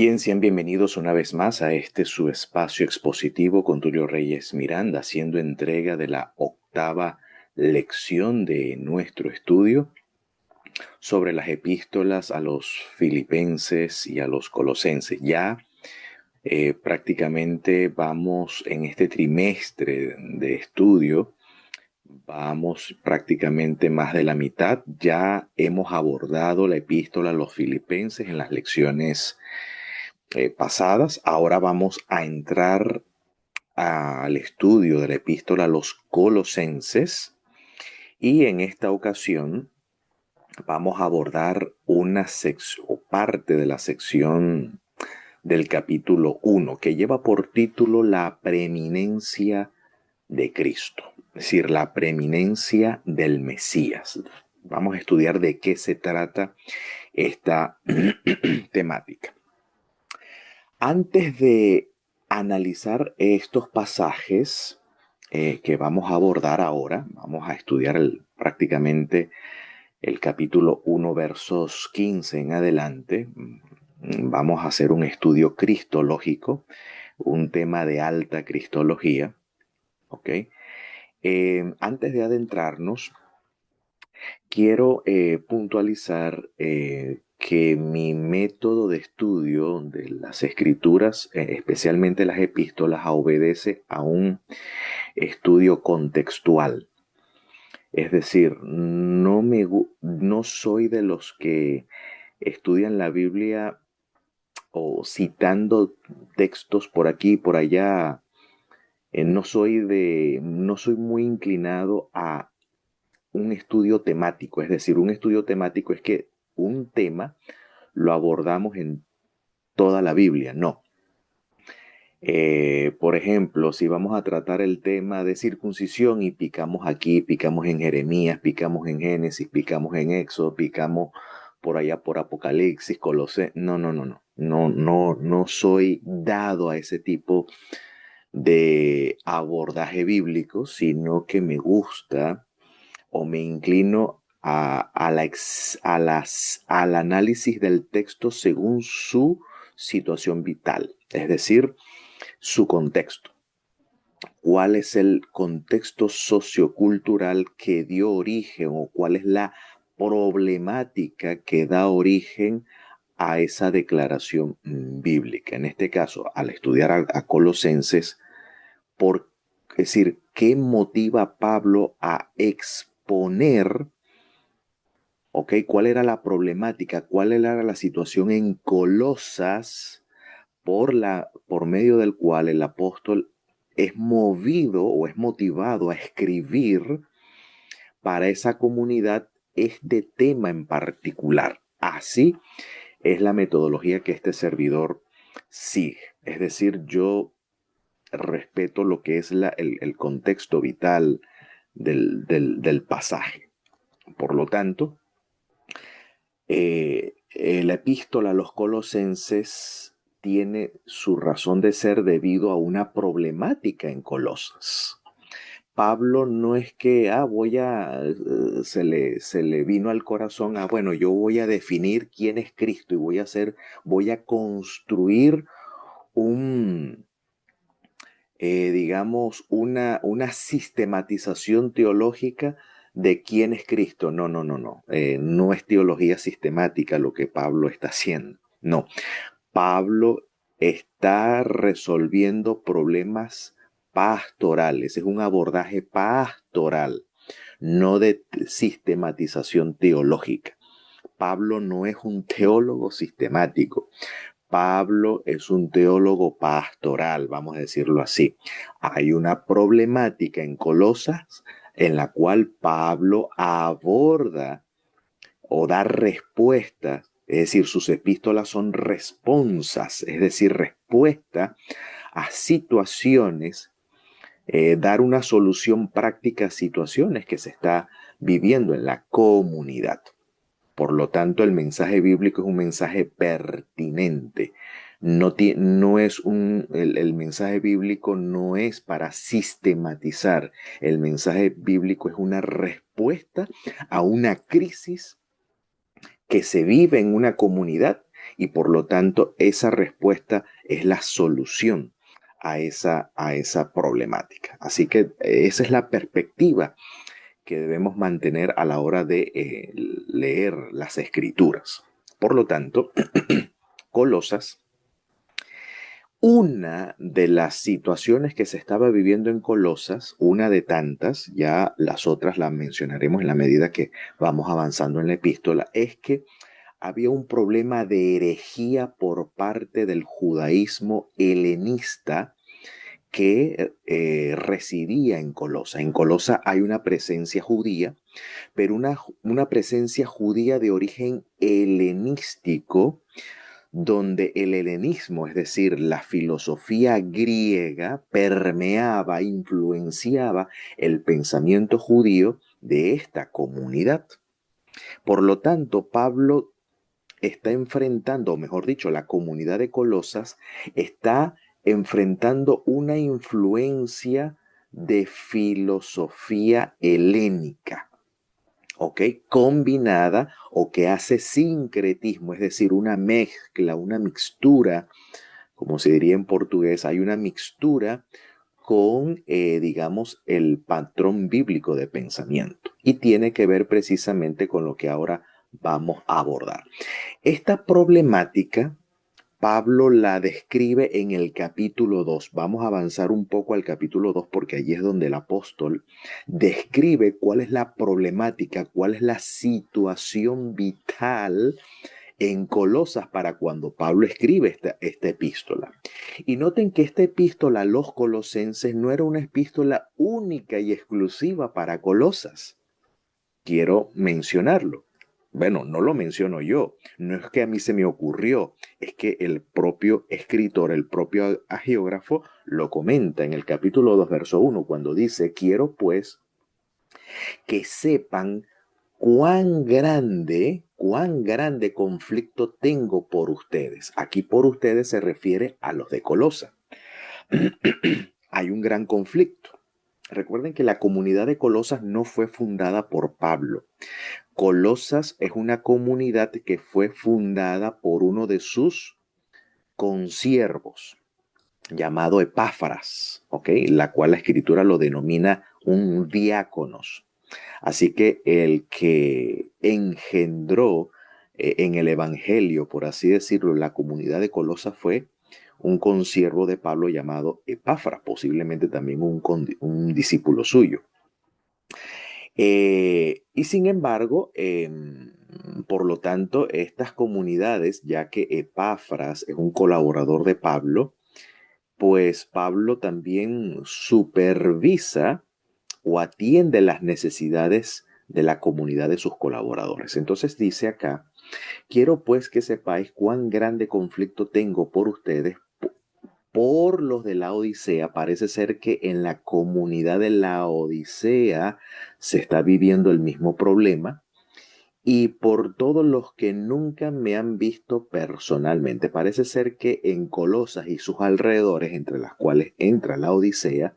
Bien, sean bienvenidos una vez más a este su espacio expositivo con Tulio Reyes Miranda, haciendo entrega de la octava lección de nuestro estudio sobre las epístolas a los filipenses y a los colosenses. Ya prácticamente vamos en este trimestre de estudio, vamos prácticamente más de la mitad. Ya hemos abordado la epístola a los filipenses en las lecciones pasadas. Ahora vamos a entrar al estudio de la epístola a los colosenses y en esta ocasión vamos a abordar una sección o parte de la sección del capítulo 1 que lleva por título la preeminencia de Cristo, es decir, la preeminencia del Mesías. Vamos a estudiar de qué se trata esta temática. Antes de analizar estos pasajes que vamos a abordar ahora, vamos a estudiar prácticamente el capítulo 1, versos 15 en adelante. Vamos a hacer un estudio cristológico, un tema de alta cristología. ¿Ok? Antes de adentrarnos, quiero puntualizar que mi método de estudio de las escrituras, especialmente las epístolas, obedece a un estudio contextual. Es decir, no soy de los que estudian la Biblia o citando textos por aquí y por allá. No soy muy inclinado a un estudio temático. Es decir, un estudio temático es que un tema lo abordamos en toda la Biblia. No. Por ejemplo, si vamos a tratar el tema de circuncisión y picamos aquí, picamos en Jeremías, picamos en Génesis, picamos en Éxodo, picamos por allá por Apocalipsis, Colosés. No, no, no, no. No, no, no soy dado a ese tipo de abordaje bíblico, sino que me gusta o me inclino al análisis del texto según su situación vital, es decir, su contexto. ¿Cuál es el contexto sociocultural que dio origen o cuál es la problemática que da origen a esa declaración bíblica? En este caso, al estudiar a Colosenses, es decir, ¿qué motiva a Pablo a exponer? ¿Ok? ¿Cuál era la problemática? ¿Cuál era la situación en Colosas por medio del cual el apóstol es movido o es motivado a escribir para esa comunidad este tema en particular? Así es la metodología que este servidor sigue. Es decir, yo respeto lo que es el contexto vital del pasaje. Por lo tanto, la epístola a los colosenses tiene su razón de ser debido a una problemática en Colosas. Pablo no es que se le vino al corazón bueno, yo voy a definir quién es Cristo y voy a construir un, digamos, una sistematización teológica de quién es Cristo. No, no, no, no. No es teología sistemática lo que Pablo está haciendo. No. Pablo está resolviendo problemas pastorales. Es un abordaje pastoral, no de sistematización teológica. Pablo no es un teólogo sistemático. Pablo es un teólogo pastoral, vamos a decirlo así. Hay una problemática en Colosas en la cual Pablo aborda o da respuestas, es decir, sus epístolas son responsas, es decir, respuesta a situaciones, dar una solución práctica a situaciones que se está viviendo en la comunidad. Por lo tanto, el mensaje bíblico es un mensaje pertinente. No es el mensaje bíblico no es para sistematizar. El mensaje bíblico es una respuesta a una crisis que se vive en una comunidad y por lo tanto esa respuesta es la solución a esa problemática. Así que esa es la perspectiva que debemos mantener a la hora de leer las escrituras. Por lo tanto, Colosas, una de las situaciones que se estaba viviendo en Colosas, una de tantas, ya las otras las mencionaremos en la medida que vamos avanzando en la epístola, es que había un problema de herejía por parte del judaísmo helenista que residía en Colosa. En Colosa hay una presencia judía, pero una presencia judía de origen helenístico, donde el helenismo, es decir, la filosofía griega, permeaba, influenciaba el pensamiento judío de esta comunidad. Por lo tanto, Pablo está enfrentando, o mejor dicho, la comunidad de Colosas está enfrentando una influencia de filosofía helénica, ¿ok? Combinada o que hace sincretismo, es decir, una mezcla, una mixtura, como se diría en portugués, hay una mixtura con, digamos, el patrón bíblico de pensamiento y tiene que ver precisamente con lo que ahora vamos a abordar. Esta problemática Pablo la describe en el capítulo 2. Vamos a avanzar un poco al capítulo 2 porque allí es donde el apóstol describe cuál es la problemática, cuál es la situación vital en Colosas para cuando Pablo escribe esta epístola. Y noten que esta epístola a los colosenses no era una epístola única y exclusiva para Colosas. Quiero mencionarlo. Bueno, no lo menciono yo, no es que a mí se me ocurrió, es que el propio escritor, el propio agiógrafo lo comenta en el capítulo 2, verso 1, cuando dice, quiero pues que sepan cuán grande conflicto tengo por ustedes. Aquí por ustedes se refiere a los de Colosa. Hay un gran conflicto. Recuerden que la comunidad de Colosas no fue fundada por Pablo. Colosas es una comunidad que fue fundada por uno de sus consiervos, llamado Epáfras, ¿ok? La cual la escritura lo denomina un diáconos. Así que el que engendró en el Evangelio, por así decirlo, la comunidad de Colosas fue un consiervo de Pablo llamado Epáfras, posiblemente también un discípulo suyo. Y sin embargo, por lo tanto, estas comunidades, ya que Epáfras es un colaborador de Pablo, pues Pablo también supervisa o atiende las necesidades de la comunidad de sus colaboradores. Entonces dice acá, quiero pues que sepáis cuán grande conflicto tengo por ustedes, por los de la Odisea. Parece ser que en la comunidad de la Odisea se está viviendo el mismo problema. Y por todos los que nunca me han visto personalmente. Parece ser que en Colosas y sus alrededores, entre las cuales entra la Odisea,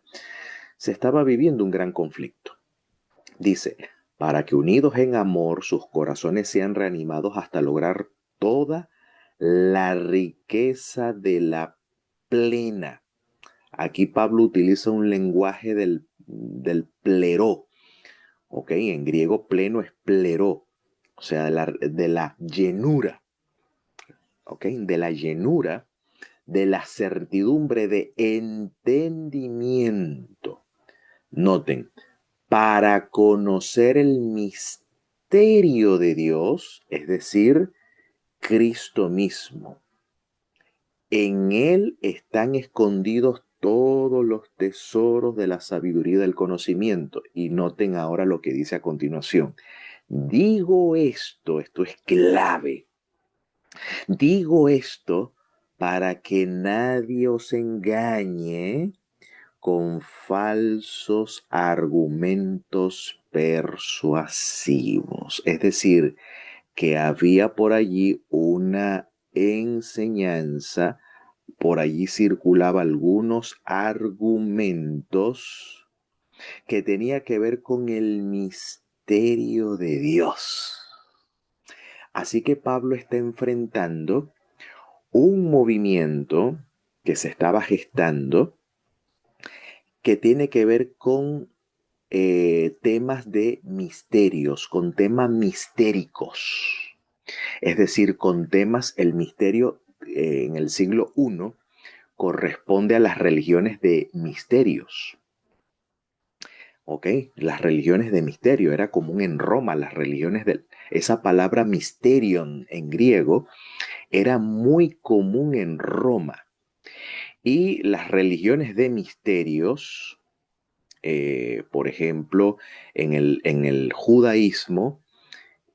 se estaba viviendo un gran conflicto. Dice, para que unidos en amor sus corazones sean reanimados hasta lograr toda la riqueza de la plena. Aquí Pablo utiliza un lenguaje del pleró, ¿ok? En griego pleno es pleró, o sea, de la llenura, ¿ok? De la llenura, de la certidumbre de entendimiento. Noten, para conocer el misterio de Dios, es decir, Cristo mismo. En Él están escondidos todos los tesoros de la sabiduría y del conocimiento. Y noten ahora lo que dice a continuación. Digo esto es clave. Digo esto para que nadie os engañe con falsos argumentos persuasivos. Es decir, que había por allí una enseñanza, por allí circulaba algunos argumentos que tenía que ver con el misterio de Dios. Así que Pablo está enfrentando un movimiento que se estaba gestando que tiene que ver con temas de misterios, con temas mistéricos, es decir, con temas, el misterio en el siglo I corresponde a las religiones de misterios. ¿Ok? Las religiones de misterio, era común en Roma, las religiones de... Esa palabra mysterion en griego era muy común en Roma. Y las religiones de misterios, por ejemplo, en el judaísmo,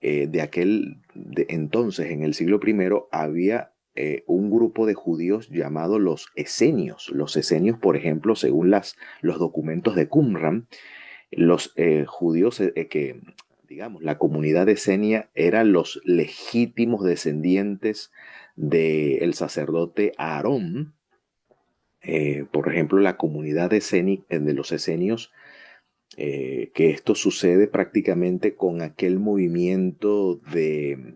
entonces, en el siglo I, había un grupo de judíos llamados los esenios. Los esenios, por ejemplo, según los documentos de Qumran, los judíos digamos, la comunidad esenia eran los legítimos descendientes del sacerdote Aarón. Por ejemplo, la comunidad de los esenios, que esto sucede prácticamente con aquel movimiento de,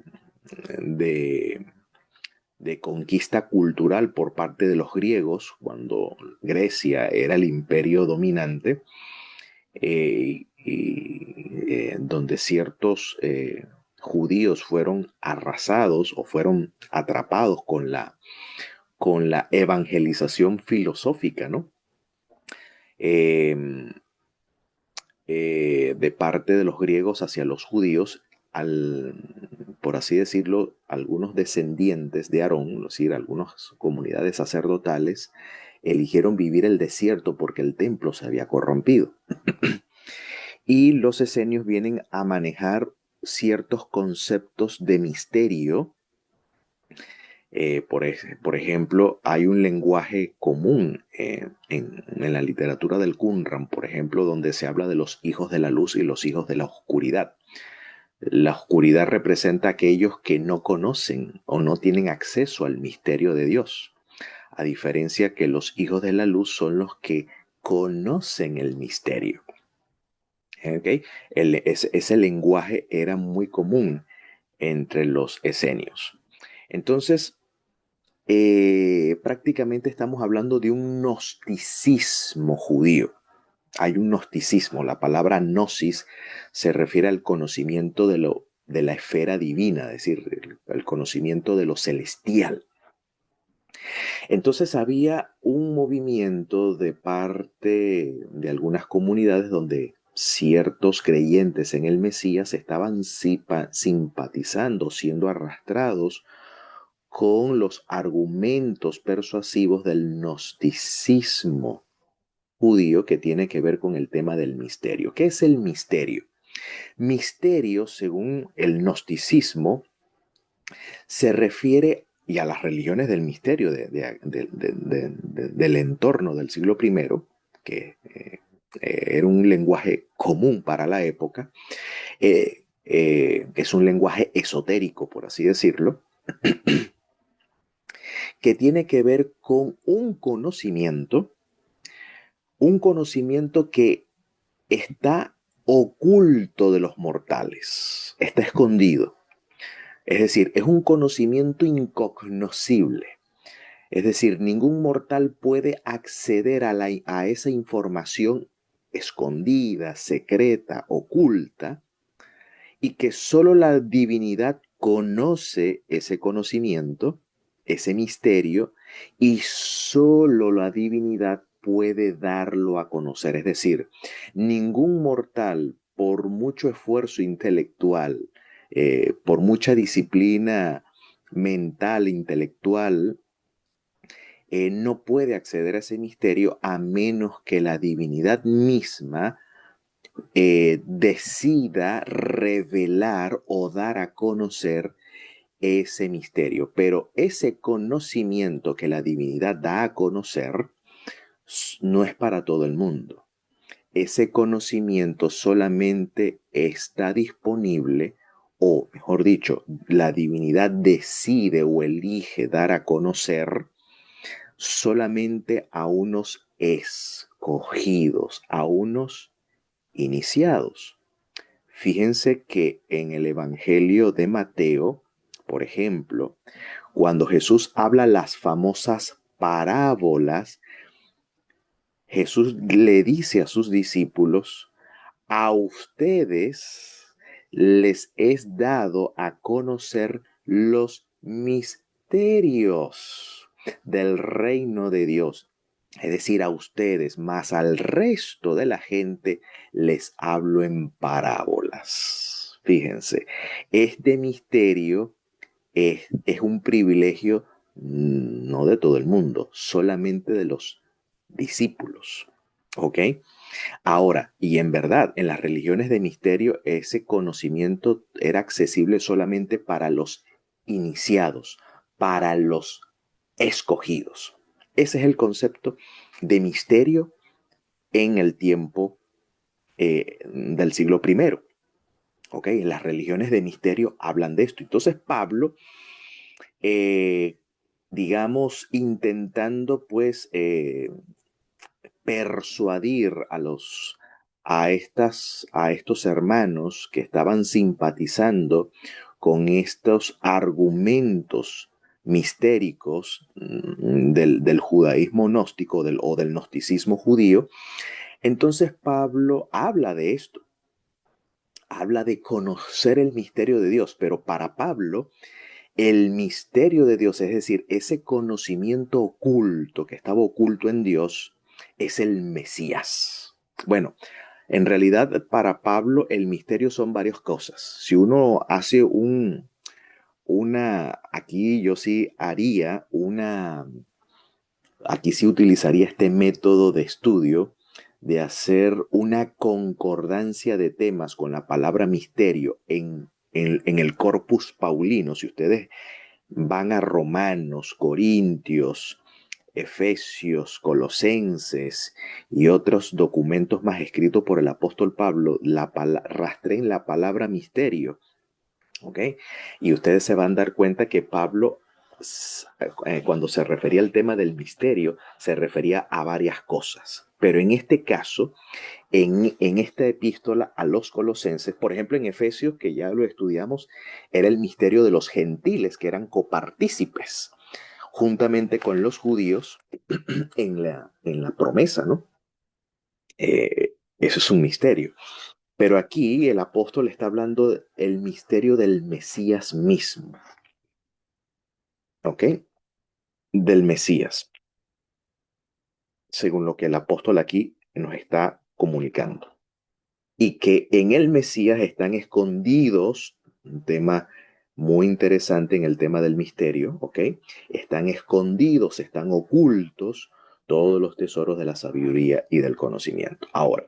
de conquista cultural por parte de los griegos, cuando Grecia era el imperio dominante, donde ciertos judíos fueron arrasados o fueron atrapados con la evangelización filosófica, ¿no? Eh, de parte de los griegos hacia los judíos, por así decirlo, algunos descendientes de Aarón, es decir, algunas comunidades sacerdotales, eligieron vivir el desierto porque el templo se había corrompido. Y los esenios vienen a manejar ciertos conceptos de misterio. Por ejemplo, hay un lenguaje común en la literatura del Qumran, por ejemplo, donde se habla de los hijos de la luz y los hijos de la oscuridad. La oscuridad representa a aquellos que no conocen o no tienen acceso al misterio de Dios, a diferencia que los hijos de la luz son los que conocen el misterio. ¿Okay? Ese lenguaje era muy común entre los esenios. Entonces, prácticamente estamos hablando de un gnosticismo judío. Hay un gnosticismo. La palabra gnosis se refiere al conocimiento de la esfera divina, es decir, el conocimiento de lo celestial. Entonces había un movimiento de parte de algunas comunidades donde ciertos creyentes en el Mesías estaban simpatizando, siendo arrastrados con los argumentos persuasivos del gnosticismo judío, que tiene que ver con el tema del misterio. ¿Qué es el misterio? Misterio, según el gnosticismo, se refiere y a las religiones del misterio del entorno del siglo I, que era un lenguaje común para la época. Es un lenguaje esotérico, por así decirlo, que tiene que ver con un conocimiento que está oculto de los mortales, está escondido. Es decir, es un conocimiento incognoscible. Es decir, ningún mortal puede acceder a esa información escondida, secreta, oculta, y que solo la divinidad conoce ese conocimiento, ese misterio, y solo la divinidad puede darlo a conocer. Es decir, ningún mortal, por mucho esfuerzo intelectual, por mucha disciplina mental, intelectual, no puede acceder a ese misterio a menos que la divinidad misma decida revelar o dar a conocer ese misterio. Pero ese conocimiento que la divinidad da a conocer no es para todo el mundo. Ese conocimiento solamente está disponible, o mejor dicho, la divinidad decide o elige dar a conocer solamente a unos escogidos, a unos iniciados. Fíjense que en el Evangelio de Mateo, por ejemplo, cuando Jesús habla las famosas parábolas, Jesús le dice a sus discípulos: a ustedes les es dado a conocer los misterios del reino de Dios. Es decir, a ustedes, más al resto de la gente, les hablo en parábolas. Fíjense, este misterio es un privilegio no de todo el mundo, solamente de los discípulos. ¿Ok? Ahora, y en verdad, en las religiones de misterio, ese conocimiento era accesible solamente para los iniciados, para los escogidos. Ese es el concepto de misterio en el tiempo del siglo primero. ¿Ok? Las religiones de misterio hablan de esto. Entonces Pablo, eh, digamos, intentando pues persuadir a estos hermanos que estaban simpatizando con estos argumentos mistéricos del judaísmo gnóstico o del gnosticismo judío. Entonces Pablo habla de esto, habla de conocer el misterio de Dios, pero para Pablo el misterio de Dios, es decir, ese conocimiento oculto que estaba oculto en Dios, es el Mesías. Bueno, en realidad para Pablo el misterio son varias cosas. Si uno hace aquí yo sí haría aquí sí utilizaría este método de estudio de hacer una concordancia de temas con la palabra misterio en el corpus paulino. Si ustedes van a Romanos, Corintios, Efesios, Colosenses y otros documentos más escritos por el apóstol Pablo, rastreen la palabra misterio, ¿ok? Y ustedes se van a dar cuenta que Pablo, cuando se refería al tema del misterio, se refería a varias cosas. Pero en este caso, en esta epístola a los colosenses, por ejemplo en Efesios, que ya lo estudiamos, era el misterio de los gentiles, que eran copartícipes, juntamente con los judíos en la promesa, ¿no? Eso es un misterio. Pero aquí el apóstol está hablando del misterio del Mesías mismo, ¿ok? Del Mesías, según lo que el apóstol aquí nos está comunicando. Y que en el Mesías están escondidos, un tema muy interesante en el tema del misterio, ¿ok? Están escondidos, están ocultos todos los tesoros de la sabiduría y del conocimiento. Ahora,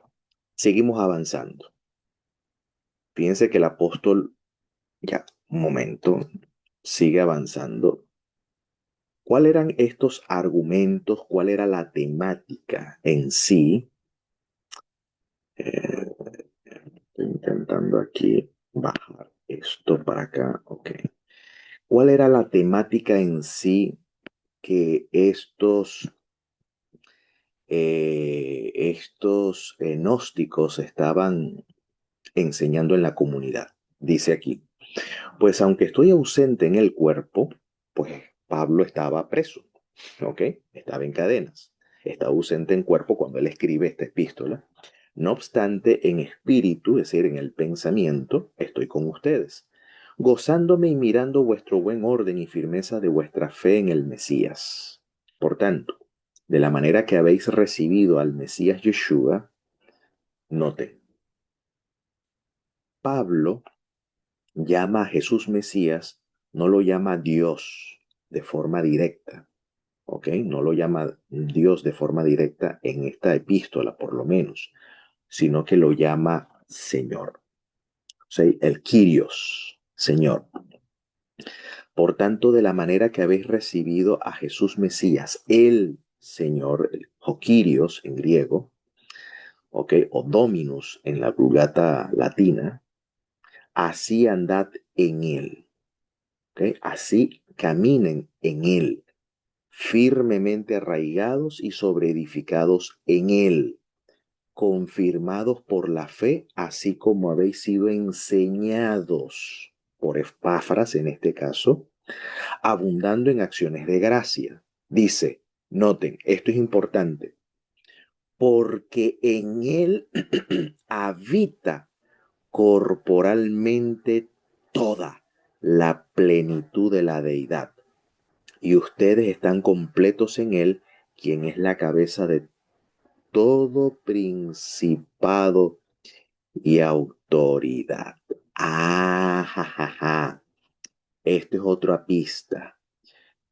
seguimos avanzando. Fíjense que el apóstol, ya, un momento, sigue avanzando. ¿Cuáles eran estos argumentos? ¿Cuál era la temática en sí? Estoy intentando aquí bajar esto para acá. Ok. ¿Cuál era la temática en sí que estos gnósticos estaban enseñando en la comunidad? Dice aquí, pues aunque estoy ausente en el cuerpo, pues Pablo estaba preso, ¿ok? Estaba en cadenas. Está ausente en cuerpo cuando él escribe esta epístola. No obstante, en espíritu, es decir, en el pensamiento, estoy con ustedes, gozándome y mirando vuestro buen orden y firmeza de vuestra fe en el Mesías. Por tanto, de la manera que habéis recibido al Mesías Yeshua, noten, Pablo llama a Jesús Mesías, no lo llama Dios de forma directa, ¿ok? No lo llama Dios de forma directa en esta epístola, por lo menos, sino que lo llama Señor, o sea, el Kyrios, Señor. Por tanto, de la manera que habéis recibido a Jesús Mesías, el Señor, o Kyrios en griego, ¿ok? O Dominus en la Vulgata latina, así andad en él. ¿Okay? Así caminen en él, firmemente arraigados y sobreedificados en él, confirmados por la fe, así como habéis sido enseñados. por Epafras en este caso, abundando en acciones de gracia. Dice, noten, esto es importante, porque en él habita corporalmente toda la plenitud de la deidad. Y ustedes están completos en él, quien es la cabeza de todo principado y autoridad. Ah, ja, ja, ja. Esto es otra pista.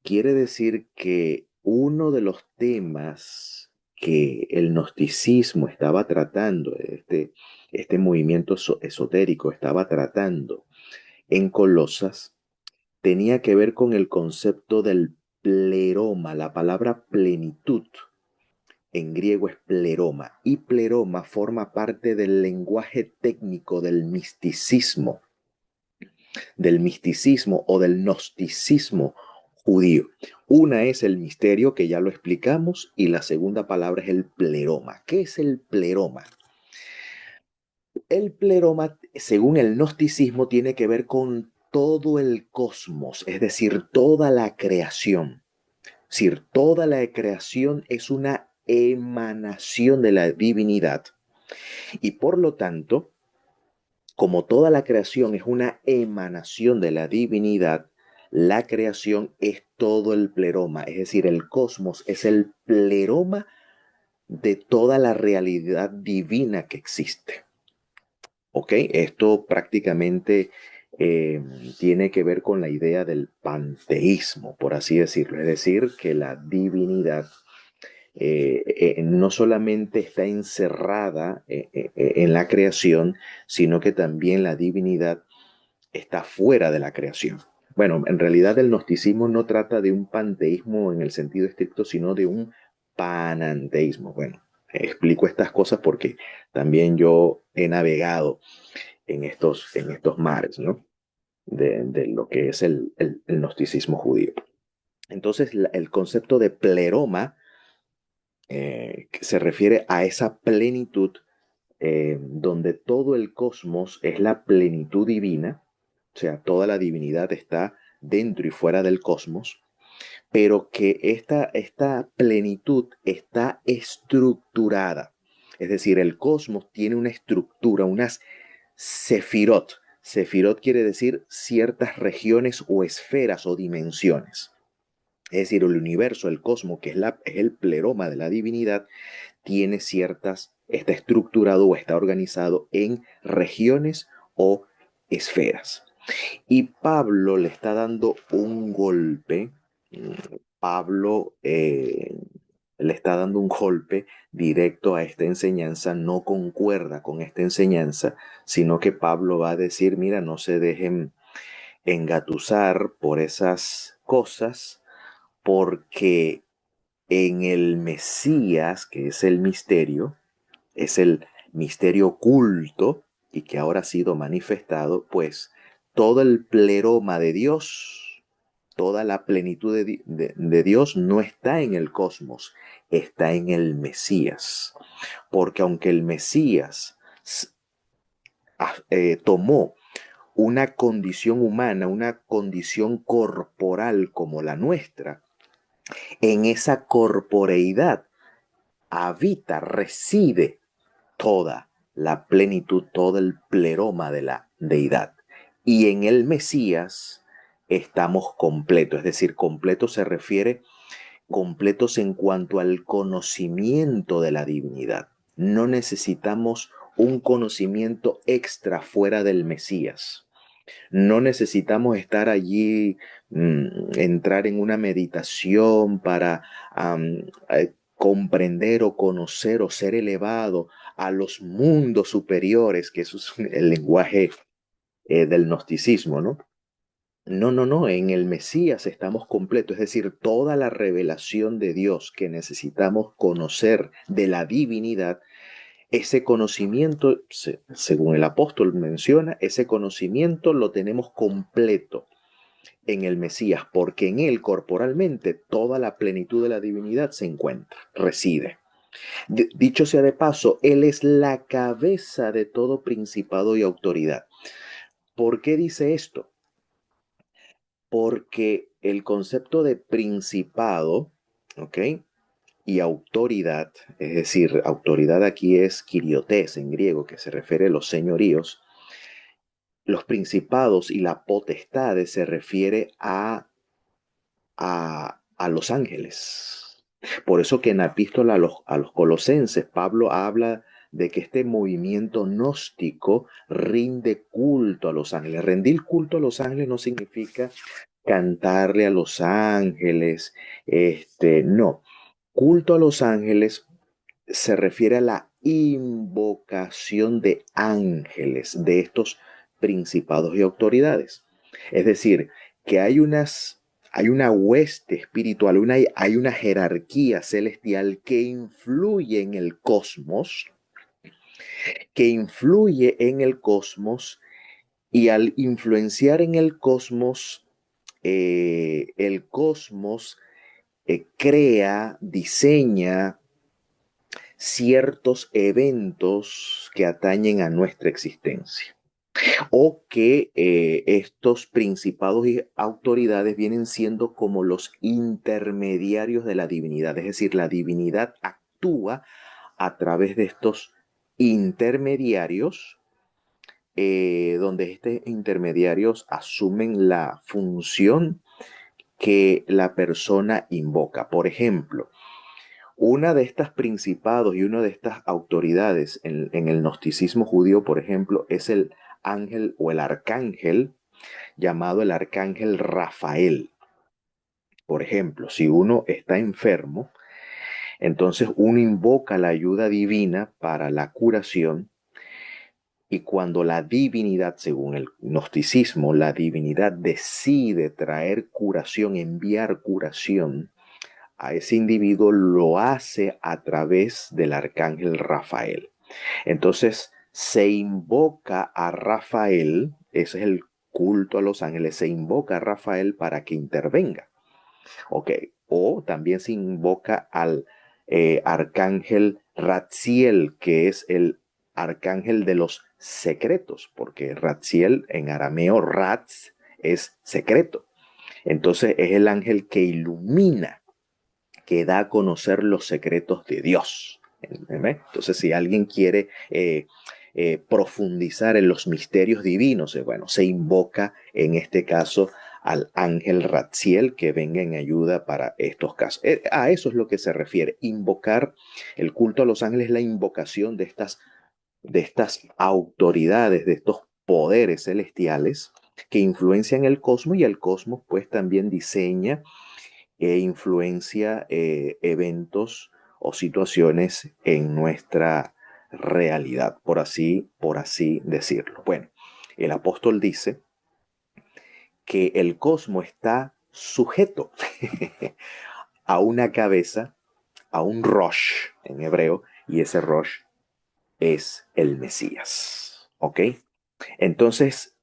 Quiere decir que uno de los temas que el gnosticismo estaba tratando, este movimiento esotérico estaba tratando en Colosas, tenía que ver con el concepto del pleroma. La palabra plenitud en griego es pleroma, y pleroma forma parte del lenguaje técnico del misticismo o del gnosticismo judío. Una es el misterio, que ya lo explicamos, y la segunda palabra es el pleroma. ¿Qué es el pleroma? El pleroma, según el gnosticismo, tiene que ver con todo el cosmos, es decir, toda la creación. Es decir, toda la creación es una emanación de la divinidad, y por lo tanto, como toda la creación es una emanación de la divinidad, la creación es todo el pleroma, es decir, el cosmos es el pleroma de toda la realidad divina que existe. ¿Ok? Esto prácticamente tiene que ver con la idea del panteísmo, por así decirlo, es decir, que la divinidad no solamente está encerrada en la creación, sino que también la divinidad está fuera de la creación. Bueno, en realidad el gnosticismo no trata de un panteísmo en el sentido estricto, sino de un pananteísmo. Bueno, explico estas cosas porque también yo he navegado en estos mares, ¿no? De lo que es el gnosticismo judío. Entonces, el concepto de pleroma que se refiere a esa plenitud donde todo el cosmos es la plenitud divina, o sea, toda la divinidad está dentro y fuera del cosmos, pero que esta plenitud está estructurada. Es decir, el cosmos tiene una estructura, unas sefirot. Sefirot quiere decir ciertas regiones o esferas o dimensiones. Es decir, el universo, el cosmos, que es el pleroma de la divinidad, tiene está estructurado o está organizado en regiones o esferas. Y Pablo le está dando un golpe, Pablo le está dando un golpe directo a esta enseñanza, no concuerda con esta enseñanza, sino que Pablo va a decir, mira, no se dejen engatusar por esas cosas, porque en el Mesías, que es el misterio oculto y que ahora ha sido manifestado, pues todo el pleroma de Dios, toda la plenitud de Dios no está en el cosmos, está en el Mesías. Porque aunque el Mesías tomó una condición humana, una condición corporal como la nuestra, en esa corporeidad habita, reside toda la plenitud, todo el pleroma de la deidad. Y en el Mesías estamos completos, es decir, completo se refiere completos en cuanto al conocimiento de la divinidad. No necesitamos un conocimiento extra fuera del Mesías. No necesitamos estar allí, entrar en una meditación para comprender o conocer o ser elevado a los mundos superiores, que eso es el lenguaje del gnosticismo, ¿no? No, no, no, en el Mesías estamos completos, es decir, toda la revelación de Dios que necesitamos conocer de la divinidad, ese conocimiento, según el apóstol menciona, ese conocimiento lo tenemos completo en el Mesías, porque en él corporalmente toda la plenitud de la divinidad se encuentra, reside. Dicho sea de paso, él es la cabeza de todo principado y autoridad. ¿Por qué dice esto? Porque el concepto de principado, ¿ok? Y autoridad, es decir, autoridad aquí es kiriotes en griego, que se refiere a los señoríos. Los principados y la potestades se refiere a los ángeles. Por eso que en la epístola a los colosenses, Pablo habla de que este movimiento gnóstico rinde culto a los ángeles. Rendir culto a los ángeles no significa cantarle a los ángeles, no. Culto a los ángeles se refiere a la invocación de ángeles, de estos principados y autoridades. Es decir, que hay una hueste espiritual, hay una jerarquía celestial que influye en el cosmos, y al influenciar en el cosmos crea, diseña ciertos eventos que atañen a nuestra existencia o que estos principados y autoridades vienen siendo como los intermediarios de la divinidad, es decir, la divinidad actúa a través de estos intermediarios, donde estos intermediarios asumen la función que la persona invoca. Por ejemplo, una de estas principados y una de estas autoridades en el gnosticismo judío, por ejemplo, es el ángel o el arcángel llamado el arcángel Rafael. Por ejemplo, si uno está enfermo, entonces uno invoca la ayuda divina para la curación, y cuando la divinidad, según el gnosticismo, la divinidad decide traer curación, enviar curación a ese individuo, lo hace a través del arcángel Rafael. Entonces se invoca a Rafael, ese es el culto a los ángeles, se invoca a Rafael para que intervenga. Ok, o también se invoca al arcángel Ratziel, que es el arcángel de los secretos, porque Ratziel en arameo, Ratz, es secreto. Entonces es el ángel que ilumina, que da a conocer los secretos de Dios. Entonces, si alguien quiere profundizar en los misterios divinos, bueno, se invoca en este caso al ángel Ratziel que venga en ayuda para estos casos. A eso es lo que se refiere. Invocar el culto a los ángeles, la invocación de estas autoridades, de estos poderes celestiales que influencian el cosmos, y el cosmos pues también diseña e influencia eventos o situaciones en nuestra realidad, por así decirlo. Bueno, el apóstol dice que el cosmos está sujeto a una cabeza, a un Rosh en hebreo, y ese Rosh es el Mesías. ¿Ok? Entonces,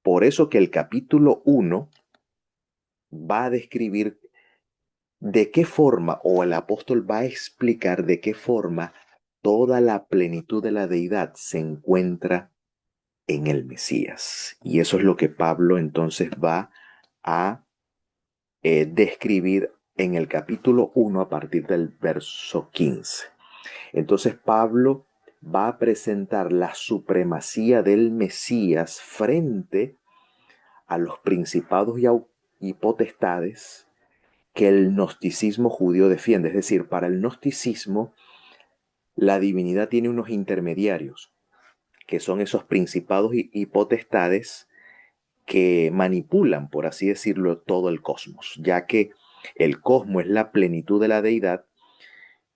por eso que el capítulo 1 va a describir de qué forma, o el apóstol va a explicar de qué forma toda la plenitud de la deidad se encuentra en el Mesías. Y eso es lo que Pablo entonces va a describir en el capítulo 1 a partir del verso 15. Entonces Pablo va a presentar la supremacía del Mesías frente a los principados y potestades que el gnosticismo judío defiende. Es decir, para el gnosticismo, la divinidad tiene unos intermediarios, que son esos principados y potestades que manipulan, por así decirlo, todo el cosmos, ya que el cosmos es la plenitud de la deidad.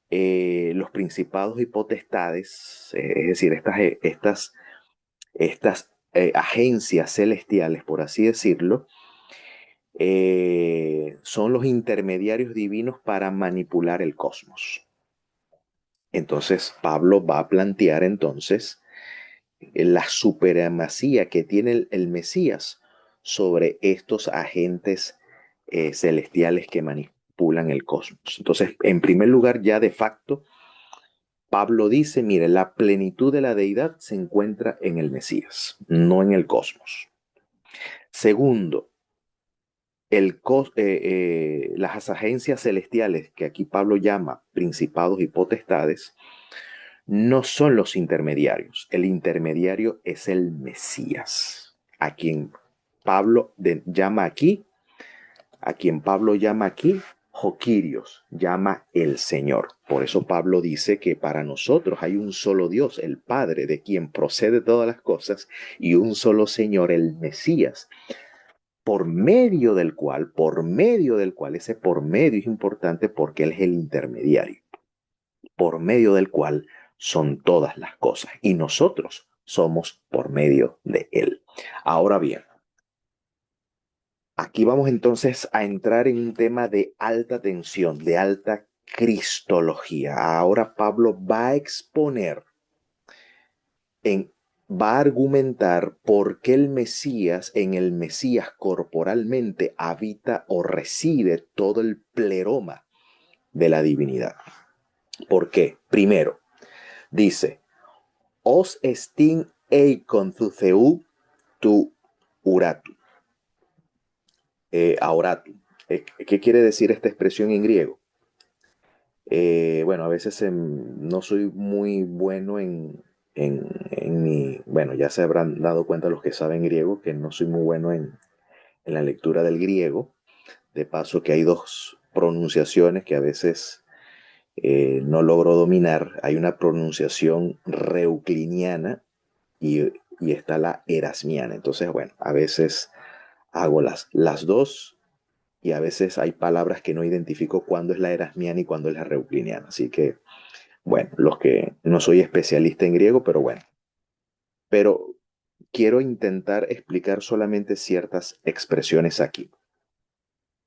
Los principados y potestades, es decir, estas agencias celestiales, por así decirlo, son los intermediarios divinos para manipular el cosmos. Entonces Pablo va a plantear entonces la supremacía que tiene el Mesías sobre estos agentes celestiales que manipulan el cosmos. Entonces, en primer lugar, ya de facto, Pablo dice, mire, la plenitud de la deidad se encuentra en el Mesías, no en el cosmos. Segundo, las agencias celestiales, que aquí Pablo llama principados y potestades, no son los intermediarios. El intermediario es el Mesías, llama aquí, a quien Pablo llama aquí Joquirios, llama el Señor. Por eso Pablo dice que para nosotros hay un solo Dios, el Padre, de quien procede todas las cosas, y un solo Señor, el Mesías, ese por medio es importante porque Él es el intermediario, por medio del cual son todas las cosas, y nosotros somos por medio de Él. Ahora bien, aquí vamos entonces a entrar en un tema de alta tensión, de alta cristología. Ahora Pablo va a exponer, en, va a argumentar por qué en el Mesías corporalmente habita o reside todo el pleroma de la divinidad. ¿Por qué? Primero, dice, os estin eikon thutheu tu uratu. Aoratu. ¿Qué quiere decir esta expresión en griego? Bueno, a veces no soy muy bueno en mi... Bueno, ya se habrán dado cuenta los que saben griego que no soy muy bueno en la lectura del griego. De paso que hay dos pronunciaciones que a veces no logro dominar. Hay una pronunciación reucliniana y está la erasmiana. Entonces, bueno, a veces hago las dos y a veces hay palabras que no identifico cuándo es la erasmiana y cuándo es la reucliniana. Así que, bueno, los que no soy especialista en griego, pero bueno. Pero quiero intentar explicar solamente ciertas expresiones aquí.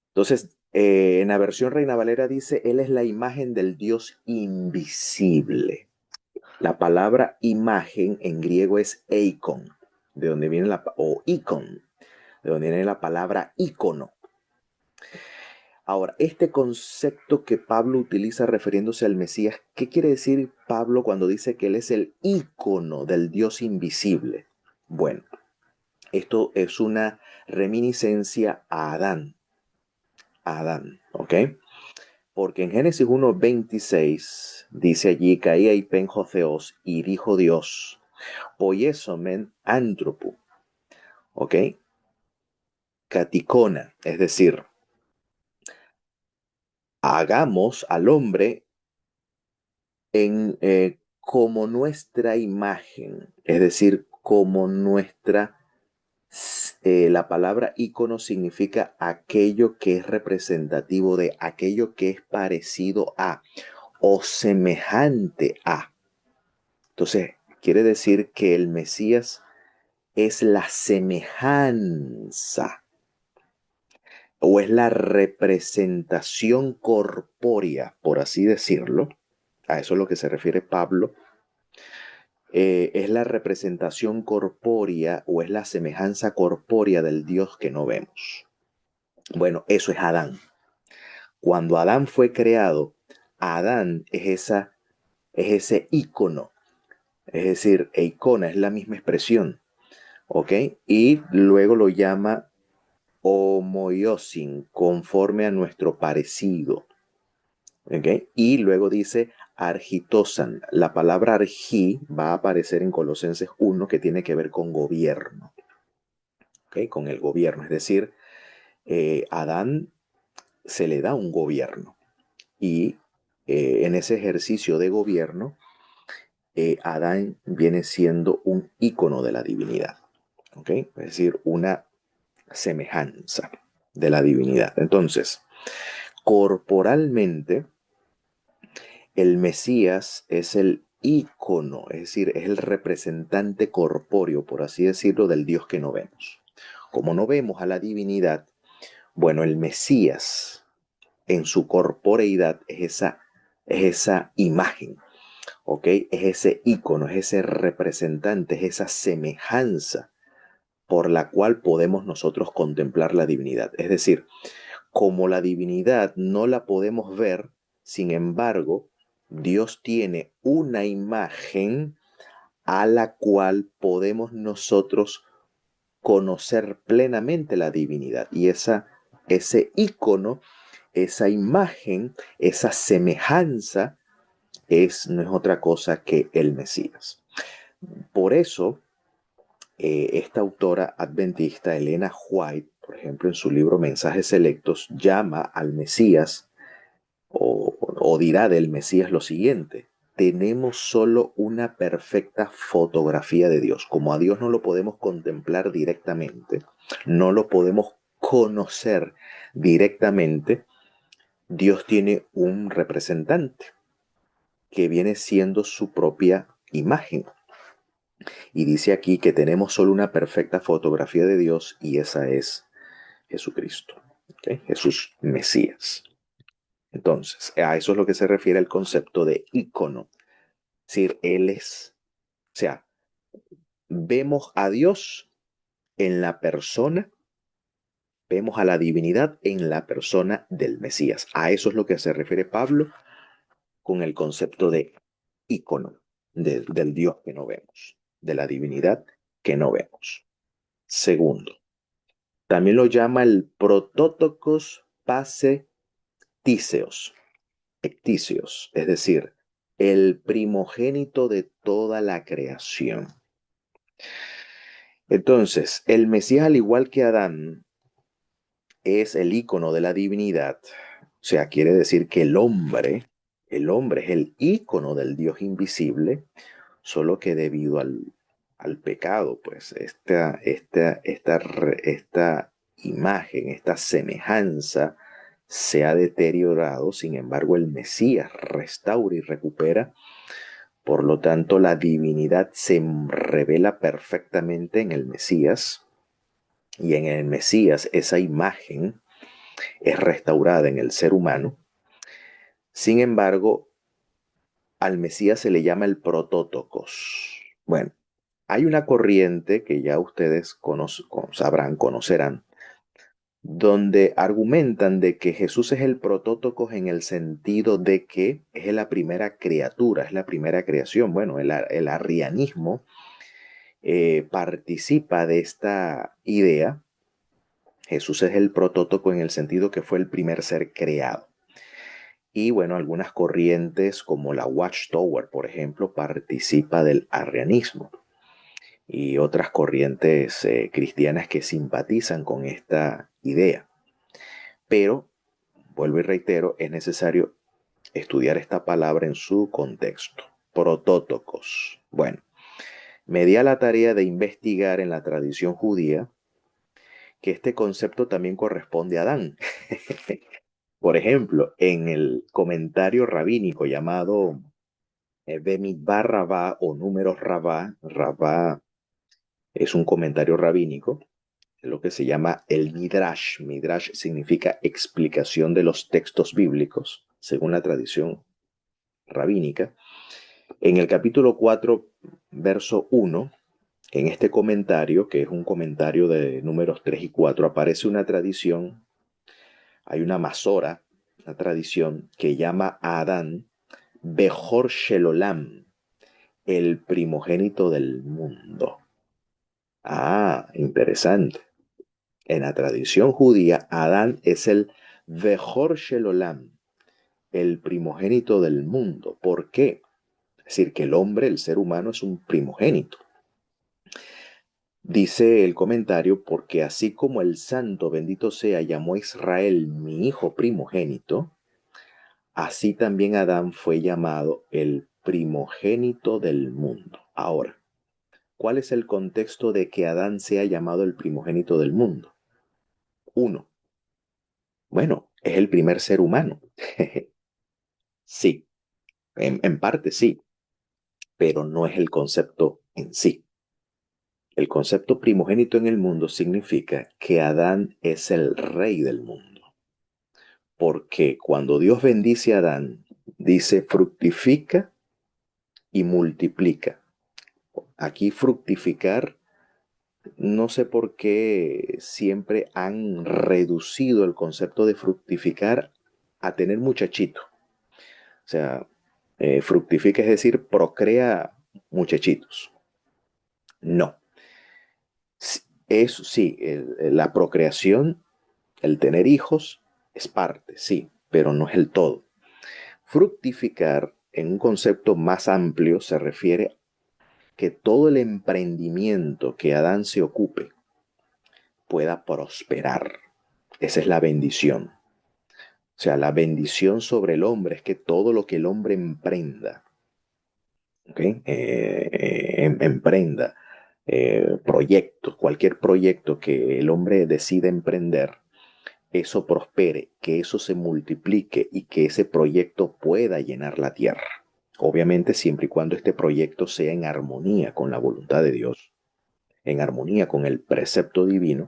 Entonces, en la versión Reina Valera dice, Él es la imagen del Dios invisible. La palabra imagen en griego es eikon, de donde viene o icon, de donde viene la palabra ícono. Ahora, este concepto que Pablo utiliza refiriéndose al Mesías, ¿qué quiere decir Pablo cuando dice que Él es el ícono del Dios invisible? Bueno, esto es una reminiscencia a Adán. ¿Ok? Porque en Génesis 1:26 dice allí, caía y pen Joseos y dijo Dios, poiesomen antropu, ¿ok? Caticona, es decir, hagamos al hombre como nuestra imagen, es decir, como nuestra... la palabra ícono significa aquello que es representativo de, aquello que es parecido a o semejante a. Entonces, quiere decir que el Mesías es la semejanza o es la representación corpórea, por así decirlo. A eso es lo que se refiere Pablo. Es la representación corpórea o es la semejanza corpórea del Dios que no vemos. Bueno, eso es Adán. Cuando Adán fue creado, Adán es ese ícono, es decir, icona es la misma expresión, ¿ok? Y luego lo llama homoiosin, conforme a nuestro parecido, ¿ok? Y luego dice argitosan. La palabra argi va a aparecer en Colosenses 1, que tiene que ver con gobierno, ¿ok? Con el gobierno, es decir, Adán se le da un gobierno y en ese ejercicio de gobierno, Adán viene siendo un ícono de la divinidad, ¿ok? Es decir, una semejanza de la divinidad. Entonces, corporalmente, el Mesías es el ícono, es decir, es el representante corpóreo, por así decirlo, del Dios que no vemos. Como no vemos a la divinidad, bueno, el Mesías en su corporeidad es esa imagen, ¿ok? Es ese ícono, es ese representante, es esa semejanza por la cual podemos nosotros contemplar la divinidad. Es decir, como la divinidad no la podemos ver, sin embargo, Dios tiene una imagen a la cual podemos nosotros conocer plenamente la divinidad. Y esa ese ícono, esa imagen, esa semejanza no es otra cosa que el Mesías. Por eso, esta autora adventista, Elena White, por ejemplo, en su libro Mensajes Selectos, llama al Mesías o dirá del Mesías lo siguiente: tenemos solo una perfecta fotografía de Dios. Como a Dios no lo podemos contemplar directamente, no lo podemos conocer directamente, Dios tiene un representante que viene siendo su propia imagen. Y dice aquí que tenemos solo una perfecta fotografía de Dios, y esa es Jesucristo, ¿okay? Jesús Mesías. Entonces, a eso es lo que se refiere el concepto de ícono. Es decir, Él es, o sea, vemos a Dios en la persona, vemos a la divinidad en la persona del Mesías. A eso es lo que se refiere Pablo con el concepto de ícono, del Dios que no vemos, de la divinidad que no vemos. Segundo, también lo llama el protótokos pase tíseos, ectisios, es decir, el primogénito de toda la creación. Entonces, el Mesías, al igual que Adán, es el ícono de la divinidad. O sea, quiere decir que el hombre es el ícono del Dios invisible, solo que debido al pecado, pues esta imagen, esta semejanza se ha deteriorado. Sin embargo, el Mesías restaura y recupera. Por lo tanto, la divinidad se revela perfectamente en el Mesías, y en el Mesías esa imagen es restaurada en el ser humano. Sin embargo, al Mesías se le llama el protótokos. Bueno, hay una corriente que ya ustedes sabrán, conocerán, donde argumentan de que Jesús es el protótokos en el sentido de que es la primera criatura, es la primera creación. Bueno, el arrianismo participa de esta idea. Jesús es el protótipo en el sentido que fue el primer ser creado. Y bueno, algunas corrientes como la Watchtower, por ejemplo, participa del arrianismo. Y otras corrientes cristianas que simpatizan con esta idea. Pero, vuelvo y reitero, es necesario estudiar esta palabra en su contexto. Protótokos. Bueno, me di a la tarea de investigar en la tradición judía que este concepto también corresponde a Adán. Por ejemplo, en el comentario rabínico llamado Bemidbar Rabá o Números Rabá, Rabá es un comentario rabínico, lo que se llama el Midrash. Midrash significa explicación de los textos bíblicos, según la tradición rabínica. En el capítulo 4, verso 1, en este comentario, que es un comentario de números 3 y 4, aparece una tradición. Hay una masora, una tradición que llama a Adán Bejor Shelolam, el primogénito del mundo. Ah, interesante. En la tradición judía, Adán es el Bejor Shelolam, el primogénito del mundo. ¿Por qué? Es decir, que el hombre, el ser humano, es un primogénito. Dice el comentario: porque así como el santo bendito sea llamó a Israel mi hijo primogénito, así también Adán fue llamado el primogénito del mundo. Ahora, ¿cuál es el contexto de que Adán sea llamado el primogénito del mundo? Uno, bueno, es el primer ser humano. Sí, en parte sí, pero no es el concepto en sí. El concepto primogénito en el mundo significa que Adán es el rey del mundo. Porque cuando Dios bendice a Adán, dice fructifica y multiplica. Aquí fructificar, no sé por qué siempre han reducido el concepto de fructificar a tener muchachito. O sea, fructifica es decir, procrea muchachitos. No. Eso sí, la procreación El tener hijos es parte, sí, pero no es el todo. Fructificar, en un concepto más amplio, se refiere que todo el emprendimiento que Adán se ocupe pueda prosperar. Esa es la bendición. O sea, la bendición sobre el hombre es que todo lo que el hombre emprenda, ¿okay? Emprenda proyectos, cualquier proyecto que el hombre decida emprender, eso prospere, que eso se multiplique y que ese proyecto pueda llenar la tierra. Obviamente siempre y cuando este proyecto sea en armonía con la voluntad de Dios, en armonía con el precepto divino,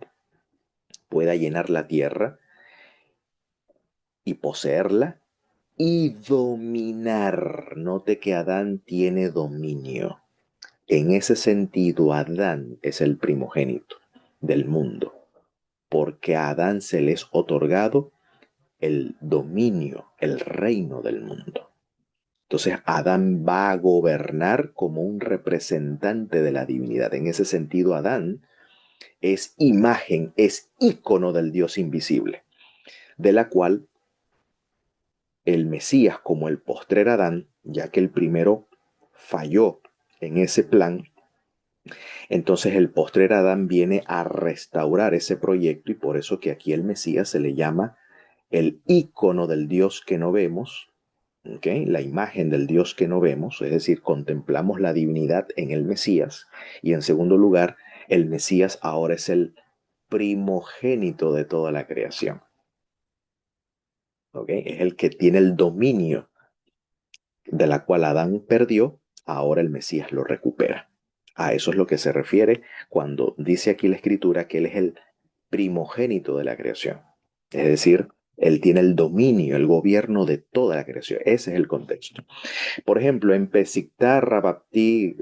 pueda llenar la tierra y poseerla y dominar. Note que Adán tiene dominio. En ese sentido, Adán es el primogénito del mundo, porque a Adán se le es otorgado el dominio, el reino del mundo. Entonces, Adán va a gobernar como un representante de la divinidad. En ese sentido, Adán es imagen, es ícono del Dios invisible, de la cual el Mesías, como el postrer Adán, ya que el primero falló en ese plan, entonces el postrer Adán viene a restaurar ese proyecto y por eso que aquí el Mesías se le llama el ícono del Dios que no vemos, ¿okay? La imagen del Dios que no vemos, es decir, contemplamos la divinidad en el Mesías y en segundo lugar, el Mesías ahora es el primogénito de toda la creación, ¿okay? Es el que tiene el dominio de la cual Adán perdió, ahora el Mesías lo recupera. A eso es lo que se refiere cuando dice aquí la Escritura que Él es el primogénito de la creación. Es decir, Él tiene el dominio, el gobierno de toda la creación. Ese es el contexto. Por ejemplo, en Pesictá Rabaptí,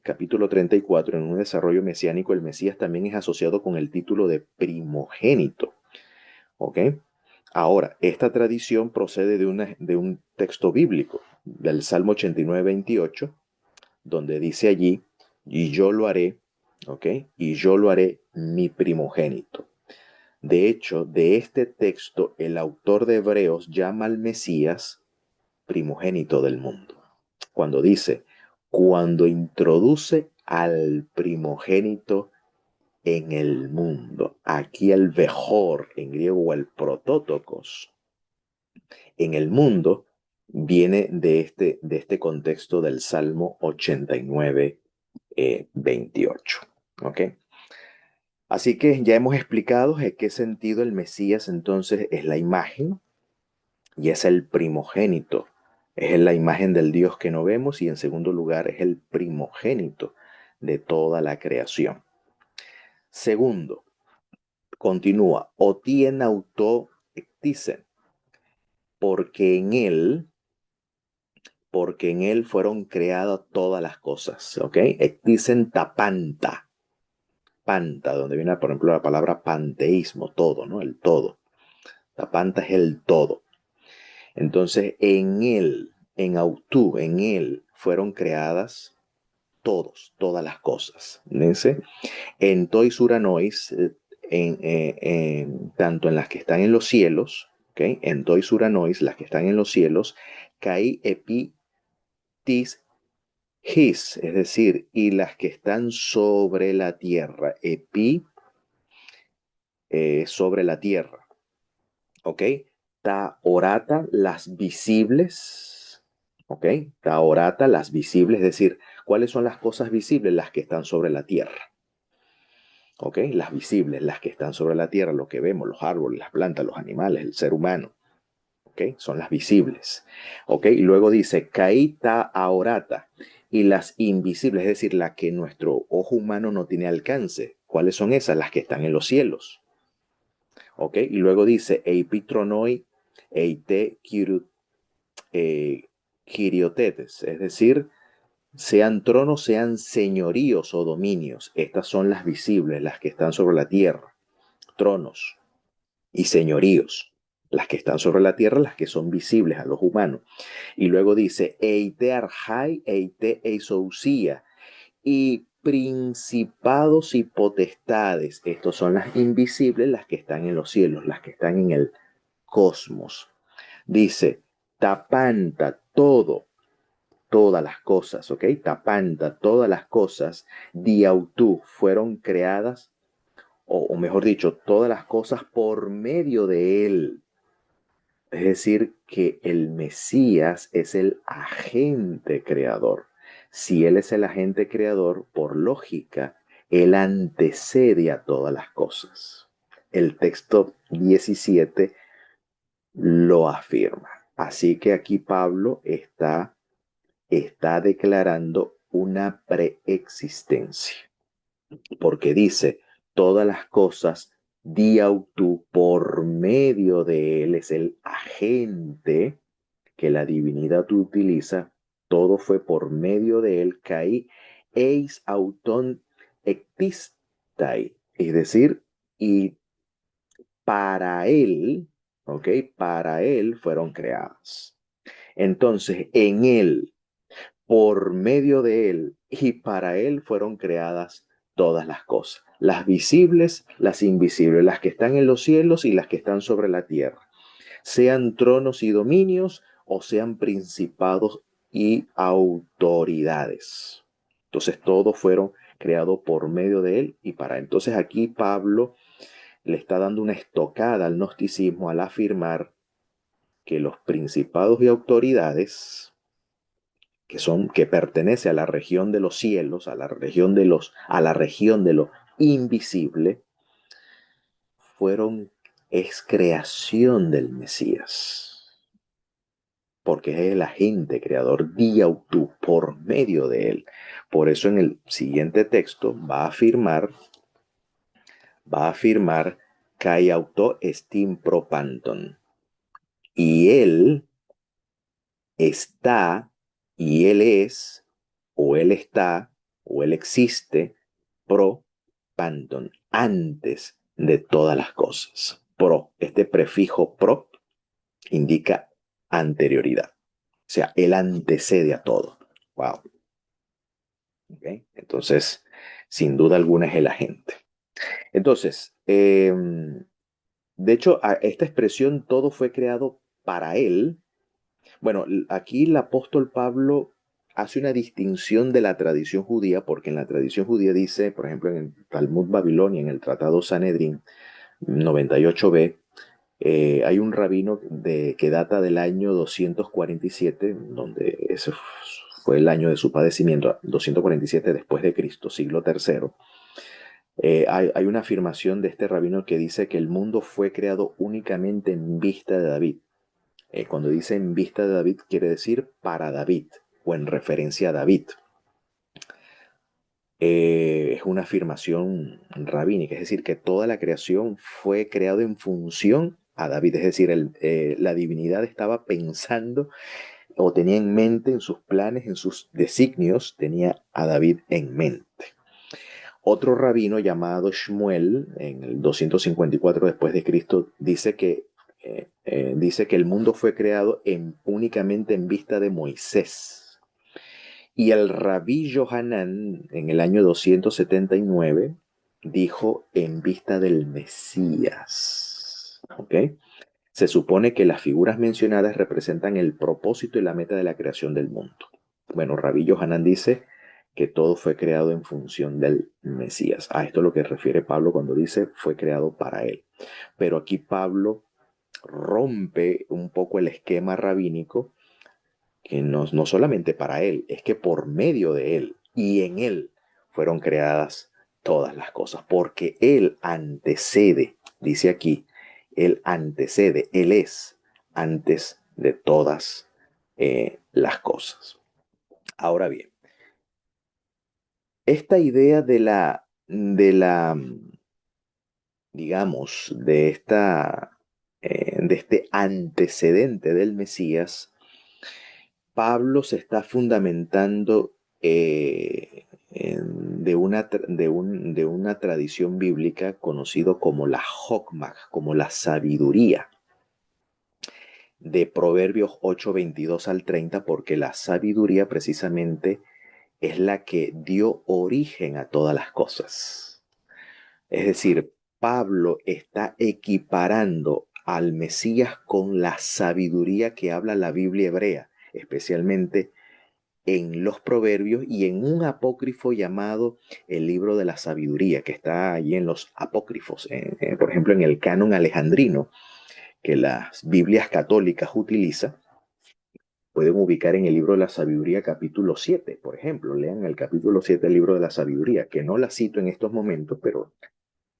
capítulo 34, en un desarrollo mesiánico, el Mesías también es asociado con el título de primogénito. ¿Ok? Ahora, esta tradición procede de un texto bíblico, del Salmo 89, 28, donde dice allí, y yo lo haré, ¿ok? Y yo lo haré mi primogénito. De hecho, de este texto, el autor de Hebreos llama al Mesías primogénito del mundo. Cuando dice, cuando introduce al primogénito en el mundo. Aquí el mejor, en griego, o el protótocos, en el mundo, viene de este contexto del Salmo 89, 28. ¿Ok? Así que ya hemos explicado en qué sentido el Mesías entonces es la imagen y es el primogénito. Es la imagen del Dios que no vemos y en segundo lugar es el primogénito de toda la creación. Segundo, continúa, o tien auto ectisen, porque en él, porque en él fueron creadas todas las cosas, ¿ok? Ectisen tapanta, panta, donde viene, por ejemplo, la palabra panteísmo, todo, ¿no? El todo. Tapanta es el todo. Entonces, en él, en autú, en él, fueron creadas todas las cosas. ¿Dice? En tois uranois, tanto en las que están en los cielos, ¿okay? En tois uranois, las que están en los cielos, kai epi tis his, es decir, y las que están sobre la tierra, epi, sobre la tierra, ¿ok? Ta orata, las visibles, ¿ok? Ta orata, las visibles, es decir, ¿cuáles son las cosas visibles? Las que están sobre la tierra. ¿Ok? Las visibles, las que están sobre la tierra, lo que vemos, los árboles, las plantas, los animales, el ser humano. ¿Ok? Son las visibles. ¿Ok? Y luego dice, caíta aorata. Y las invisibles, es decir, las que nuestro ojo humano no tiene alcance. ¿Cuáles son esas? Las que están en los cielos. ¿Ok? Y luego dice, eipitronoi, eite kiriotetes, es decir, sean tronos, sean señoríos o dominios. Estas son las visibles, las que están sobre la tierra. Tronos y señoríos. Las que están sobre la tierra, las que son visibles a los humanos. Y luego dice, eite arjai, eite eisousia. Y principados y potestades. Estos son las invisibles, las que están en los cielos, las que están en el cosmos. Dice, tapanta todo, todas las cosas, ¿ok? Tapanta todas las cosas, diautú, fueron creadas, o mejor dicho, todas las cosas por medio de él. Es decir, que el Mesías es el agente creador. Si Él es el agente creador, por lógica, Él antecede a todas las cosas. El texto 17 lo afirma. Así que aquí Pablo está declarando una preexistencia, porque dice, todas las cosas, diautú, por medio de Él es el agente que la divinidad utiliza, todo fue por medio de él, kai eis auton ectistai, es decir, y para él, ¿ok? Para él fueron creadas. Entonces, en él, por medio de él y para él fueron creadas todas las cosas, las visibles, las invisibles, las que están en los cielos y las que están sobre la tierra, sean tronos y dominios o sean principados y autoridades. Entonces todos fueron creados por medio de él y para él. Entonces aquí Pablo le está dando una estocada al gnosticismo al afirmar que los principados y autoridades que pertenece a la región de los cielos, a la región a la región de lo invisible, es creación del Mesías, porque es el agente creador diautú por medio de él. Por eso en el siguiente texto va a afirmar kai auto estim propanton. Y él está, y él es, o él está, o él existe, pro panton, antes de todas las cosas. Pro, este prefijo pro indica anterioridad. O sea, él antecede a todo. Wow. ¿Okay? Entonces, sin duda alguna es el agente. Entonces, de hecho, esta expresión todo fue creado para él. Bueno, aquí el apóstol Pablo hace una distinción de la tradición judía, porque en la tradición judía dice, por ejemplo, en el Talmud Babilonia, en el Tratado Sanedrín 98b, hay un rabino que data del año 247, donde ese fue el año de su padecimiento, 247 después de Cristo, siglo tercero. Hay una afirmación de este rabino que dice que el mundo fue creado únicamente en vista de David. Cuando dice en vista de David, quiere decir para David o en referencia a David. Es una afirmación rabínica, es decir, que toda la creación fue creada en función a David, es decir, la divinidad estaba pensando o tenía en mente en sus planes, en sus designios, tenía a David en mente. Otro rabino llamado Shmuel, en el 254 después de Cristo, dice que el mundo fue creado únicamente en vista de Moisés. Y el rabí Yohanan, en el año 279, dijo en vista del Mesías. ¿Ok? Se supone que las figuras mencionadas representan el propósito y la meta de la creación del mundo. Bueno, rabí Yohanan dice que todo fue creado en función del Mesías. A esto es lo que refiere Pablo cuando dice fue creado para él. Pero aquí Pablo rompe un poco el esquema rabínico, que no solamente para él, es que por medio de él y en él fueron creadas todas las cosas, porque él antecede, dice aquí, él antecede, él es antes de todas las cosas. Ahora bien, esta idea digamos, de este antecedente del Mesías, Pablo se está fundamentando de una tradición bíblica conocido como la Jokmah, como la sabiduría de Proverbios 8:22 al 30, porque la sabiduría precisamente es la que dio origen a todas las cosas. Es decir, Pablo está equiparando al Mesías con la sabiduría que habla la Biblia hebrea, especialmente en los proverbios y en un apócrifo llamado el libro de la sabiduría, que está allí en los apócrifos, por ejemplo en el canon alejandrino, que las Biblias católicas utilizan. Pueden ubicar en el libro de la sabiduría capítulo 7, por ejemplo, lean el capítulo 7 del libro de la sabiduría, que no la cito en estos momentos, pero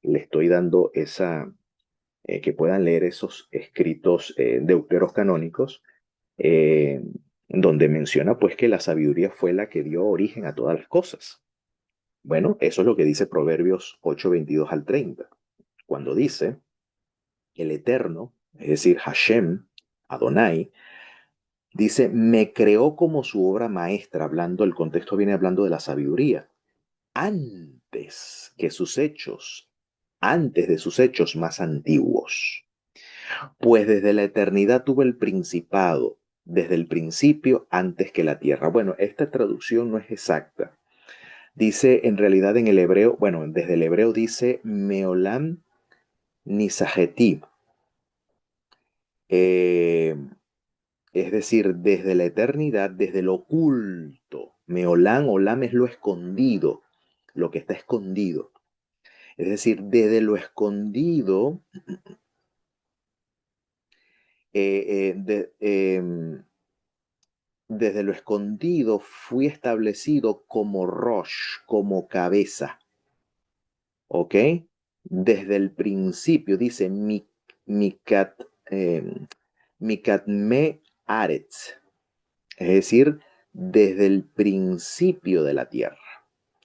le estoy dando que puedan leer esos escritos deuteros canónicos, eh, donde menciona pues que la sabiduría fue la que dio origen a todas las cosas. Bueno, eso es lo que dice Proverbios 8, 22 al 30, cuando dice el Eterno, es decir, Hashem, Adonai, dice, me creó como su obra maestra, hablando, el contexto viene hablando de la sabiduría, antes que sus hechos, antes de sus hechos más antiguos. Pues desde la eternidad tuvo el principado, desde el principio antes que la tierra. Bueno, esta traducción no es exacta. Dice en realidad en el hebreo, bueno, desde el hebreo dice Meolam Nisaheti. Eh, es decir, desde la eternidad, desde lo oculto. Meolam, olam es lo escondido, lo que está escondido. Es decir, desde lo escondido, eh, eh, de, eh, desde lo escondido fui establecido como Rosh, como cabeza. ¿Ok? Desde el principio, dice Mikat, Mikatme Aretz. Es decir, desde el principio de la tierra.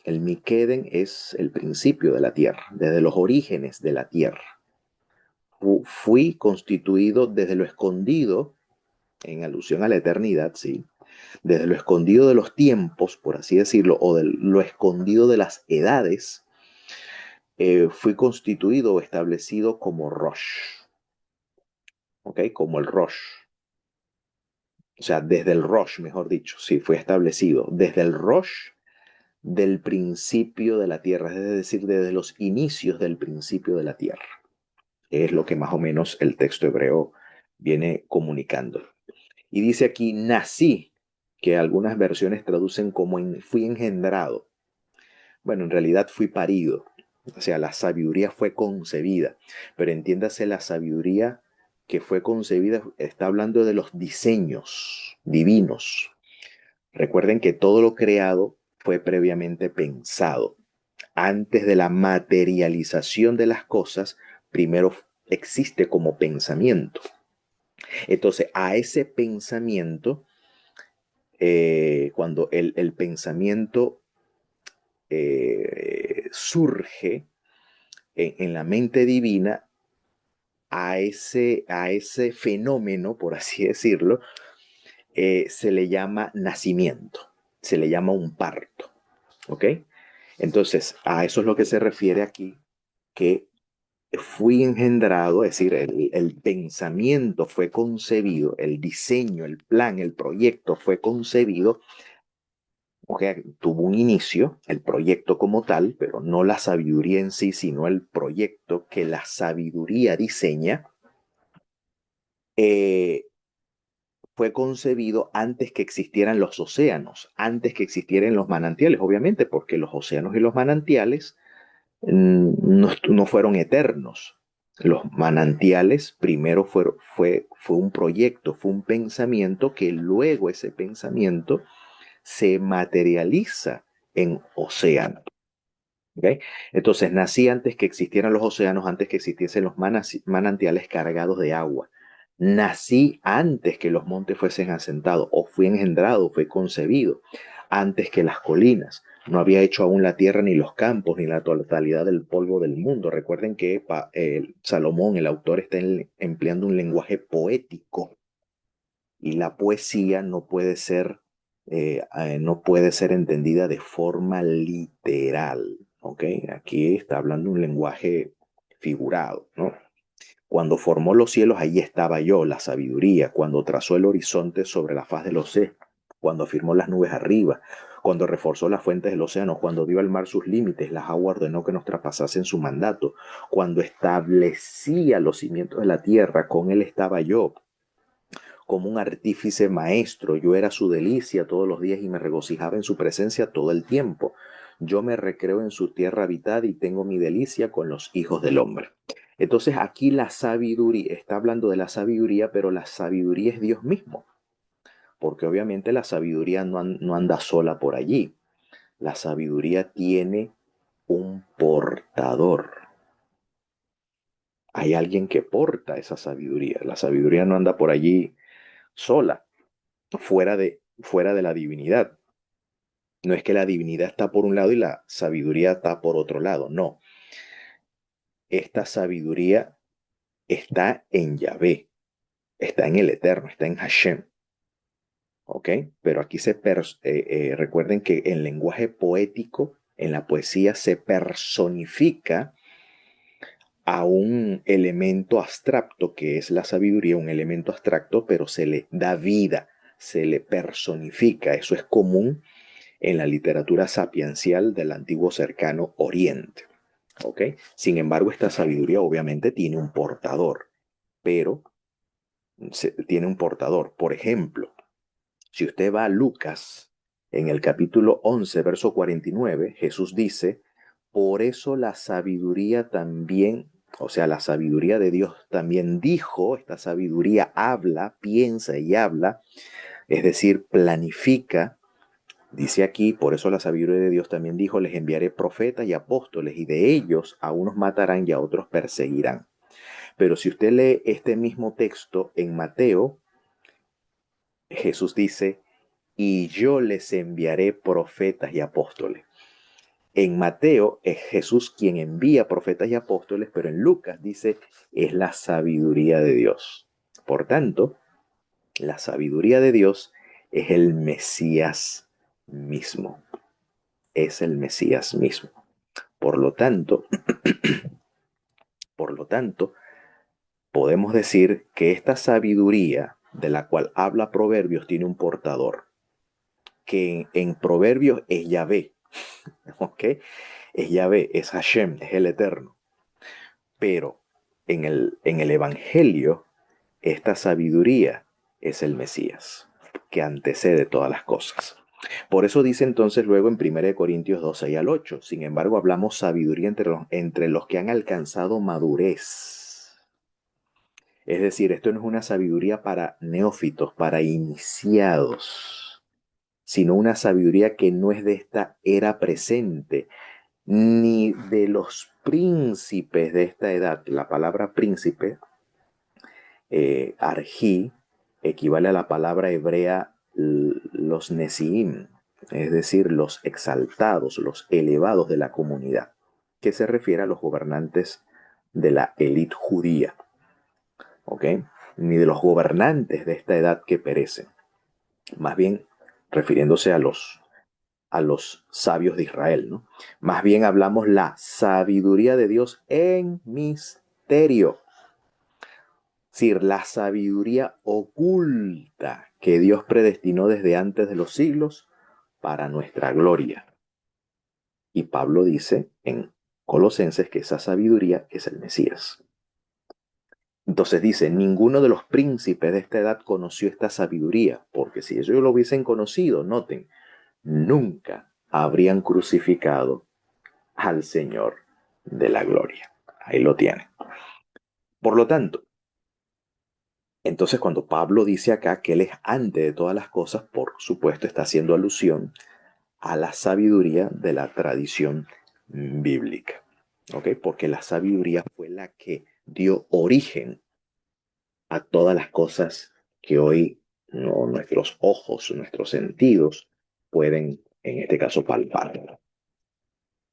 El Mikeden es el principio de la tierra, desde los orígenes de la tierra. Fui constituido desde lo escondido, en alusión a la eternidad, sí, desde lo escondido de los tiempos, por así decirlo, o de lo escondido de las edades, fui constituido o establecido como Rosh, ¿ok? Como el Rosh. O sea, desde el Rosh, mejor dicho, sí, fue establecido. Desde el Rosh del principio de la tierra, es decir, desde los inicios del principio de la tierra. Es lo que más o menos el texto hebreo viene comunicando. Y dice aquí, nací, que algunas versiones traducen como fui engendrado. Bueno, en realidad fui parido. O sea, la sabiduría fue concebida. Pero entiéndase, la sabiduría que fue concebida está hablando de los diseños divinos. Recuerden que todo lo creado fue previamente pensado. Antes de la materialización de las cosas, primero existe como pensamiento. Entonces, a ese pensamiento, cuando el pensamiento surge en la mente divina, a ese fenómeno, por así decirlo, se le llama nacimiento, se le llama un parto. ¿Ok? Entonces, a eso es lo que se refiere aquí, que fui engendrado, es decir, el pensamiento fue concebido, el diseño, el plan, el proyecto fue concebido, o sea, tuvo un inicio, el proyecto como tal, pero no la sabiduría en sí, sino el proyecto que la sabiduría diseña, eh, fue concebido antes que existieran los océanos, antes que existieran los manantiales, obviamente, porque los océanos y los manantiales no fueron eternos. Los manantiales primero fue un proyecto, fue un pensamiento que luego ese pensamiento se materializa en océano. ¿Okay? Entonces nací antes que existieran los océanos, antes que existiesen los manantiales cargados de agua. Nací antes que los montes fuesen asentados, o fui engendrado, fui concebido, antes que las colinas. No había hecho aún la tierra, ni los campos, ni la totalidad del polvo del mundo. Recuerden que Salomón, el autor, está empleando un lenguaje poético, y la poesía no puede ser entendida de forma literal. ¿Ok? Aquí está hablando un lenguaje figurado, ¿no? Cuando formó los cielos, allí estaba yo, la sabiduría, cuando trazó el horizonte sobre la faz de los cuando afirmó las nubes arriba, cuando reforzó las fuentes del océano, cuando dio al mar sus límites, las aguas ordenó que nos traspasasen su mandato, cuando establecía los cimientos de la tierra, con él estaba yo, como un artífice maestro. Yo era su delicia todos los días y me regocijaba en su presencia todo el tiempo. Yo me recreo en su tierra habitada y tengo mi delicia con los hijos del hombre. Entonces aquí la sabiduría, está hablando de la sabiduría, pero la sabiduría es Dios mismo, porque obviamente la sabiduría no anda sola por allí. La sabiduría tiene un portador. Hay alguien que porta esa sabiduría. La sabiduría no anda por allí sola, fuera de la divinidad. No es que la divinidad está por un lado y la sabiduría está por otro lado. No. Esta sabiduría está en Yahvé, está en el Eterno, está en Hashem. ¿Ok? Pero aquí recuerden que en lenguaje poético, en la poesía, se personifica a un elemento abstracto que es la sabiduría, un elemento abstracto, pero se le da vida, se le personifica. Eso es común en la literatura sapiencial del antiguo cercano Oriente. ¿Ok? Sin embargo, esta sabiduría obviamente tiene un portador, pero tiene un portador. Por ejemplo, si usted va a Lucas, en el capítulo 11, verso 49, Jesús dice, por eso la sabiduría también, o sea, la sabiduría de Dios también dijo, esta sabiduría habla, piensa y habla, es decir, planifica. Dice aquí, por eso la sabiduría de Dios también dijo, les enviaré profetas y apóstoles, y de ellos a unos matarán y a otros perseguirán. Pero si usted lee este mismo texto en Mateo, Jesús dice, y yo les enviaré profetas y apóstoles. En Mateo es Jesús quien envía profetas y apóstoles, pero en Lucas dice, es la sabiduría de Dios. Por tanto, la sabiduría de Dios es el Mesías mismo. Es el Mesías mismo. Por lo tanto, por lo tanto, podemos decir que esta sabiduría de la cual habla Proverbios tiene un portador, que en Proverbios es Yahvé, ¿ok? Es Yahvé, es Hashem, es el Eterno. Pero en el Evangelio, esta sabiduría es el Mesías, que antecede todas las cosas. Por eso dice entonces luego en 1 Corintios 2, 6 al 8, sin embargo hablamos sabiduría entre los que han alcanzado madurez. Es decir, esto no es una sabiduría para neófitos, para iniciados, sino una sabiduría que no es de esta era presente, ni de los príncipes de esta edad. La palabra príncipe, arjí, equivale a la palabra hebrea los nesiim, es decir, los exaltados, los elevados de la comunidad, que se refiere a los gobernantes de la élite judía, ¿ok? Ni de los gobernantes de esta edad que perecen, más bien refiriéndose a los sabios de Israel, ¿no? Más bien hablamos la sabiduría de Dios en misterio. Es decir, la sabiduría oculta que Dios predestinó desde antes de los siglos para nuestra gloria. Y Pablo dice en Colosenses que esa sabiduría es el Mesías. Entonces dice, ninguno de los príncipes de esta edad conoció esta sabiduría, porque si ellos lo hubiesen conocido, noten, nunca habrían crucificado al Señor de la gloria. Ahí lo tienen. Por lo tanto, entonces cuando Pablo dice acá que Él es antes de todas las cosas, por supuesto está haciendo alusión a la sabiduría de la tradición bíblica. ¿Ok? Porque la sabiduría fue la que dio origen a todas las cosas que hoy nuestros ojos, nuestros sentidos pueden, en este caso, palpar.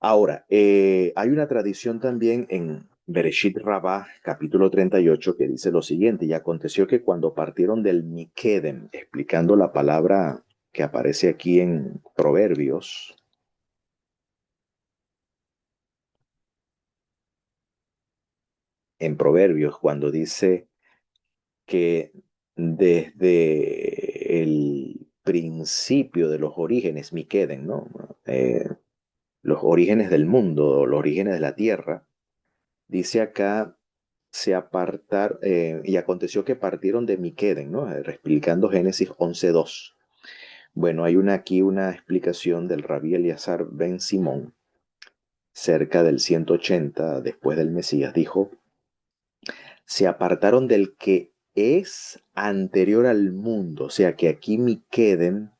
Ahora, hay una tradición también en Bereshit Rabbah, capítulo 38, que dice lo siguiente, y aconteció que cuando partieron del Miquedem, explicando la palabra que aparece aquí en Proverbios, cuando dice que desde principio de los orígenes, Miqueden, ¿no? Los orígenes del mundo, los orígenes de la tierra, dice acá, y aconteció que partieron de Miqueden, ¿no? Explicando Génesis 11:2. Bueno, hay aquí una explicación del rabí Elíasar ben Simón, cerca del 180 después del Mesías, dijo, se apartaron del que es anterior al mundo, o sea que aquí Miqueden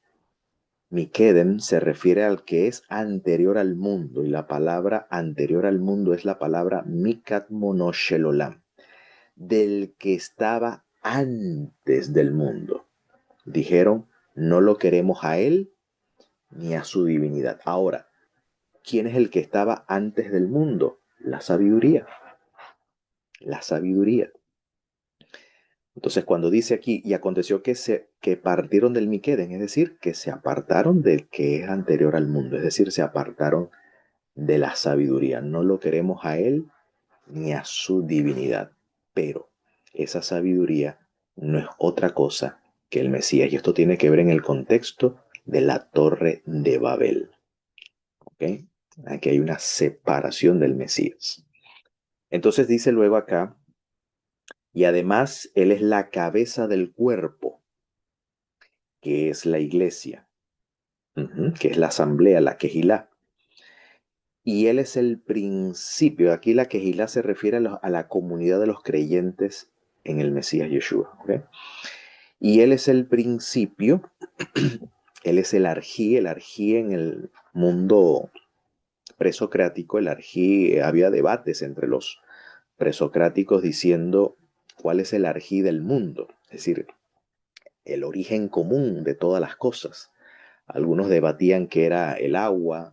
se refiere al que es anterior al mundo, y la palabra anterior al mundo es la palabra Mikat Monoshelolam, del que estaba antes del mundo. Dijeron, no lo queremos a él ni a su divinidad. Ahora, ¿quién es el que estaba antes del mundo? La sabiduría. La sabiduría. Entonces, cuando dice aquí, y aconteció que partieron del Miqueden, es decir, que se apartaron del que es anterior al mundo, es decir, se apartaron de la sabiduría. No lo queremos a él ni a su divinidad. Pero esa sabiduría no es otra cosa que el Mesías. Y esto tiene que ver en el contexto de la Torre de Babel. ¿Ok? Aquí hay una separación del Mesías. Entonces dice luego acá, y además él es la cabeza del cuerpo, que es la iglesia, que es la asamblea, la quejilá. Y él es el principio. Aquí la quejilá se refiere a la comunidad de los creyentes en el Mesías Yeshua. ¿Okay? Y él es el principio, él es el arjí en el mundo presocrático, el arjí, había debates entre los presocráticos diciendo cuál es el arjí del mundo, es decir, el origen común de todas las cosas. Algunos debatían que era el agua,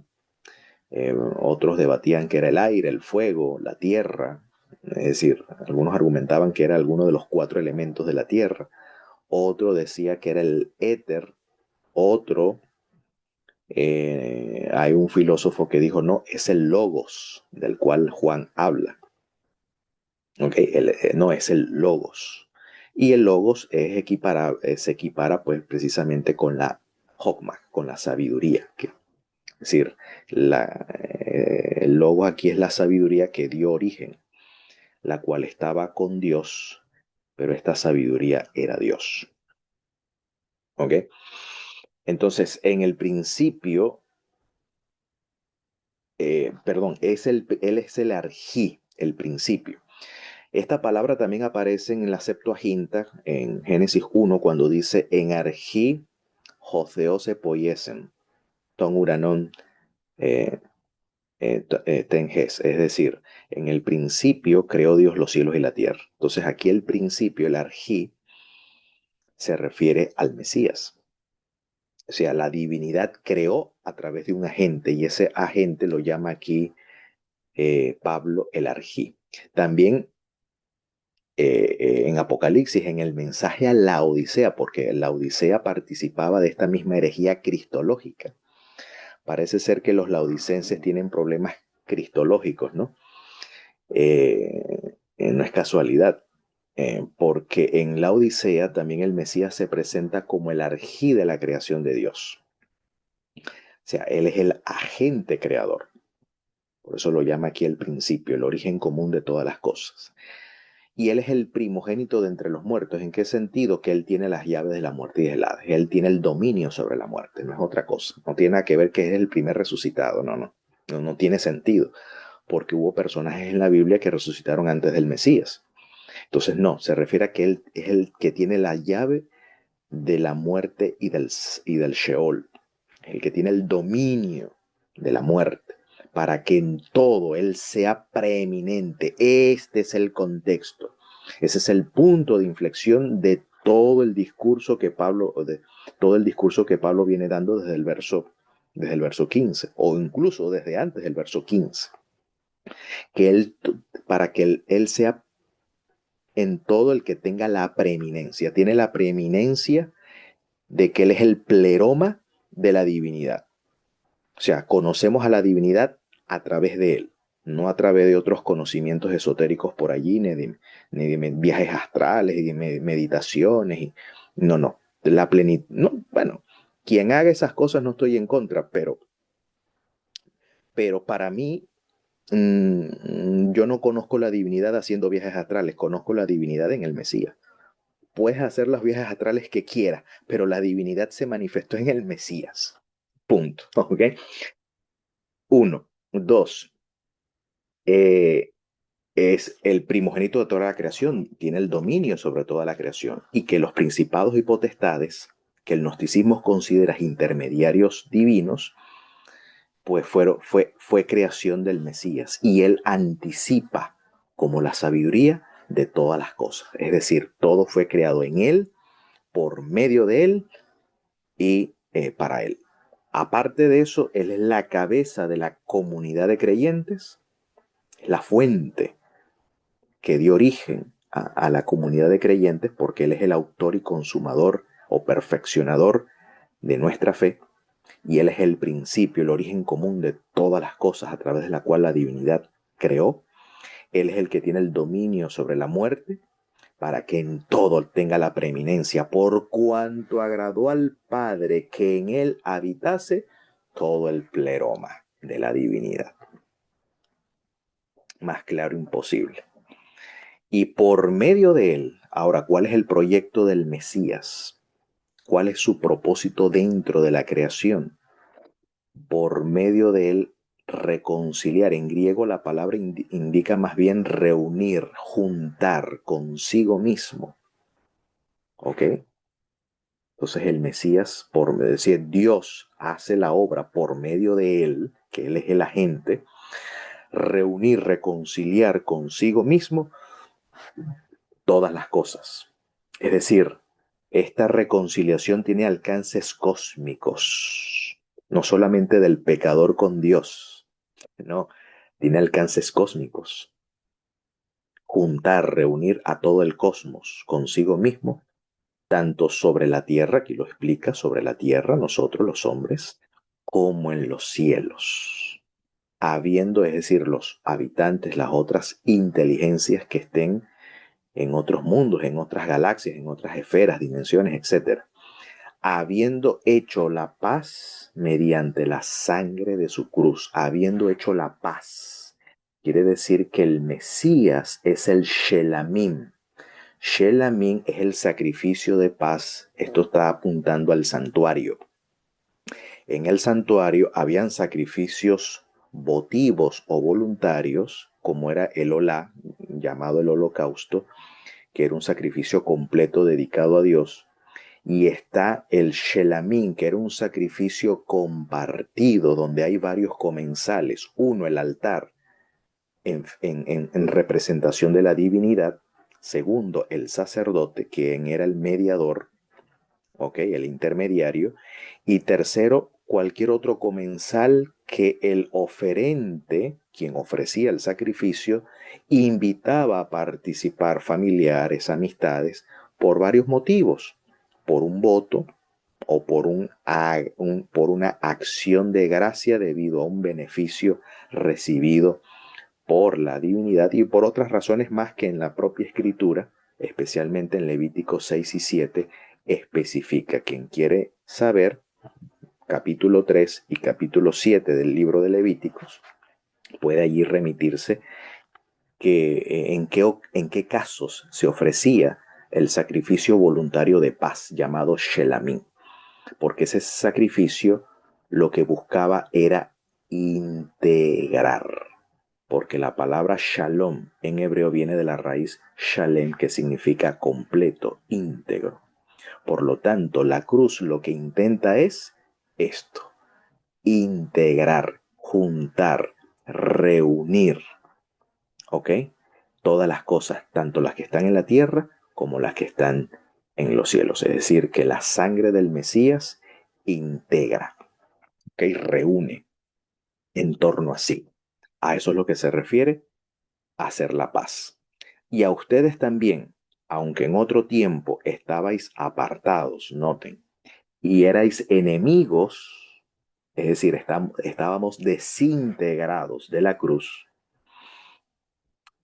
otros debatían que era el aire, el fuego, la tierra, es decir, algunos argumentaban que era alguno de los 4 elementos de la tierra, otro decía que era el éter, otro, hay un filósofo que dijo, no, es el logos del cual Juan habla. Okay, no es el logos. Y el logos se equipara pues precisamente con la Hokmah, con la sabiduría. Es decir, el logos aquí es la sabiduría que dio origen, la cual estaba con Dios, pero esta sabiduría era Dios. ¿Ok? Entonces, en el principio, perdón, él es el arjí, el principio. Esta palabra también aparece en la Septuaginta, en Génesis 1, cuando dice, en arjí, joseo se poyesen, ton uranon tenjes, es decir, en el principio creó Dios los cielos y la tierra. Entonces aquí el principio, el arjí, se refiere al Mesías. O sea, la divinidad creó a través de un agente y ese agente lo llama aquí Pablo el arjí. También en Apocalipsis, en el mensaje a la Odisea, porque la Odisea participaba de esta misma herejía cristológica. Parece ser que los laodicenses tienen problemas cristológicos, ¿no? No es casualidad, porque en la Odisea también el Mesías se presenta como el arjí de la creación de Dios. O sea, él es el agente creador. Por eso lo llama aquí el principio, el origen común de todas las cosas. Y él es el primogénito de entre los muertos. ¿En qué sentido? Que él tiene las llaves de la muerte y del Hades. Él tiene el dominio sobre la muerte, no es otra cosa. No tiene nada que ver que es el primer resucitado, no tiene sentido. Porque hubo personajes en la Biblia que resucitaron antes del Mesías. Entonces no, se refiere a que él es el que tiene la llave de la muerte y del Sheol. El que tiene el dominio de la muerte para que en todo él sea preeminente. Este es el contexto. Ese es el punto de inflexión de todo el discurso que Pablo viene dando desde el verso 15 o incluso desde antes del verso 15. Para que él sea en todo el que tenga la preeminencia. Tiene la preeminencia de que él es el pleroma de la divinidad. O sea, conocemos a la divinidad a través de él, no a través de otros conocimientos esotéricos por allí, ni de viajes astrales, ni de meditaciones. No. La plenitud, no, bueno, Quien haga esas cosas no estoy en contra, pero para mí, yo no conozco la divinidad haciendo viajes astrales, conozco la divinidad en el Mesías. Puedes hacer los viajes astrales que quieras, pero la divinidad se manifestó en el Mesías. Punto. ¿Ok? Uno. Dos. eh, es el primogénito de toda la creación, tiene el dominio sobre toda la creación, y que los principados y potestades, que el gnosticismo considera intermediarios divinos, pues fue creación del Mesías, y él anticipa como la sabiduría de todas las cosas. Es decir, todo fue creado en él, por medio de él y para él. Aparte de eso, él es la cabeza de la comunidad de creyentes, la fuente que dio origen a la comunidad de creyentes, porque Él es el autor y consumador o perfeccionador de nuestra fe, y Él es el principio, el origen común de todas las cosas a través de la cual la divinidad creó. Él es el que tiene el dominio sobre la muerte, para que en todo tenga la preeminencia, por cuanto agradó al Padre que en Él habitase todo el pleroma de la divinidad. Más claro imposible. Y por medio de él, ahora, ¿cuál es el proyecto del Mesías? ¿Cuál es su propósito dentro de la creación? Por medio de él, reconciliar. En griego la palabra indica más bien reunir, juntar consigo mismo. ¿Ok? Entonces el Mesías, por decir, Dios hace la obra por medio de él, que él es el agente, reunir, reconciliar consigo mismo todas las cosas. Es decir, esta reconciliación tiene alcances cósmicos, no solamente del pecador con Dios, no, tiene alcances cósmicos. Juntar, reunir a todo el cosmos consigo mismo, tanto sobre la tierra, aquí lo explica, sobre la tierra, nosotros los hombres, como en los cielos, habiendo, es decir, los habitantes, las otras inteligencias que estén en otros mundos, en otras galaxias, en otras esferas, dimensiones, etcétera, habiendo hecho la paz mediante la sangre de su cruz, habiendo hecho la paz. Quiere decir que el Mesías es el Shelamim. Shelamim es el sacrificio de paz. Esto está apuntando al santuario. En el santuario habían sacrificios votivos o voluntarios, como era el Olá, llamado el holocausto, que era un sacrificio completo dedicado a Dios, y está el Shelamín, que era un sacrificio compartido, donde hay varios comensales. Uno, el altar, en representación de la divinidad. Segundo, el sacerdote, quien era el mediador, ¿ok? El intermediario. Y tercero, cualquier otro comensal que el oferente, quien ofrecía el sacrificio, invitaba a participar, familiares, amistades, por varios motivos, por un voto o por una acción de gracia debido a un beneficio recibido por la divinidad, y por otras razones más que en la propia escritura, especialmente en Levítico 6 y 7, especifica. Quien quiere saber, capítulo 3 y capítulo 7 del libro de Levíticos, puede allí remitirse en qué casos se ofrecía el sacrificio voluntario de paz llamado Shelamín, porque ese sacrificio lo que buscaba era integrar, porque la palabra shalom en hebreo viene de la raíz shalem, que significa completo, íntegro. Por lo tanto, la cruz lo que intenta es esto: integrar, juntar, reunir, ¿ok? Todas las cosas, tanto las que están en la tierra como las que están en los cielos. Es decir, que la sangre del Mesías integra, ¿ok? Reúne en torno a sí. A eso es lo que se refiere a hacer la paz. Y a ustedes también, aunque en otro tiempo estabais apartados, noten, y erais enemigos, es decir, estábamos desintegrados de la cruz,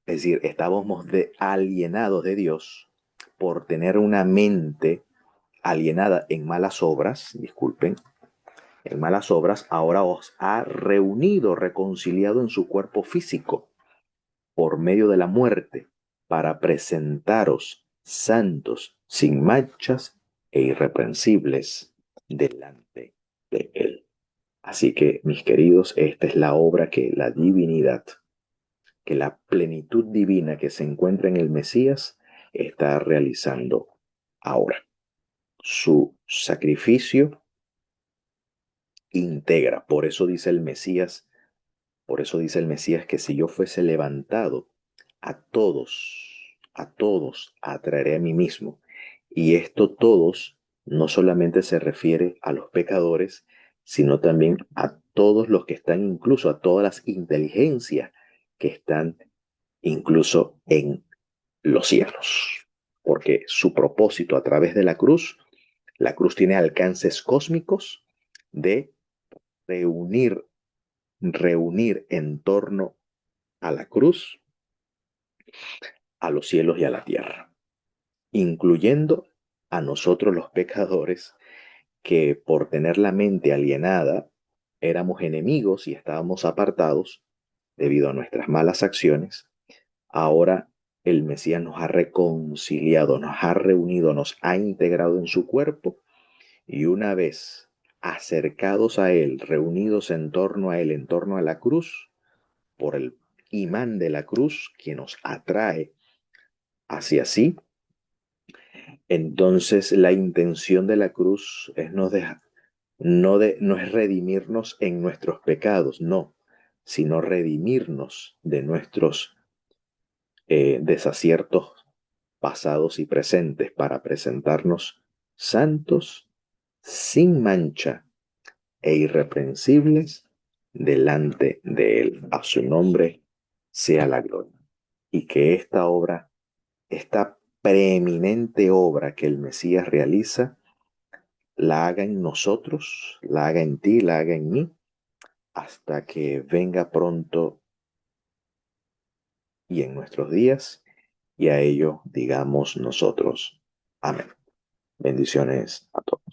es decir, estábamos alienados de Dios por tener una mente alienada en malas obras, disculpen, en malas obras, ahora os ha reunido, reconciliado en su cuerpo físico por medio de la muerte, para presentaros santos, sin manchas e irreprensibles delante de Él. Así que, mis queridos, esta es la obra que la divinidad, que la plenitud divina que se encuentra en el Mesías está realizando ahora. Su sacrificio integra. Por eso dice el Mesías que si yo fuese levantado, a todos atraeré a mí mismo. Y esto todos no solamente se refiere a los pecadores, sino también a todos los que están, incluso a todas las inteligencias que están incluso en los cielos. Porque su propósito a través de la cruz tiene alcances cósmicos de reunir, reunir en torno a la cruz a los cielos y a la tierra, incluyendo a nosotros los pecadores que por tener la mente alienada éramos enemigos y estábamos apartados debido a nuestras malas acciones. Ahora el Mesías nos ha reconciliado, nos ha reunido, nos ha integrado en su cuerpo, y una vez acercados a Él, reunidos en torno a Él, en torno a la cruz, por el imán de la cruz que nos atrae hacia sí, entonces la intención de la cruz es no es redimirnos en nuestros pecados, no, sino redimirnos de nuestros desaciertos pasados y presentes, para presentarnos santos, sin mancha e irreprensibles delante de Él. A su nombre sea la gloria. Y que esta obra, esta preeminente obra que el Mesías realiza, la haga en nosotros, la haga en ti, la haga en mí, hasta que venga pronto y en nuestros días, y a ello digamos nosotros. Amén. Bendiciones a todos.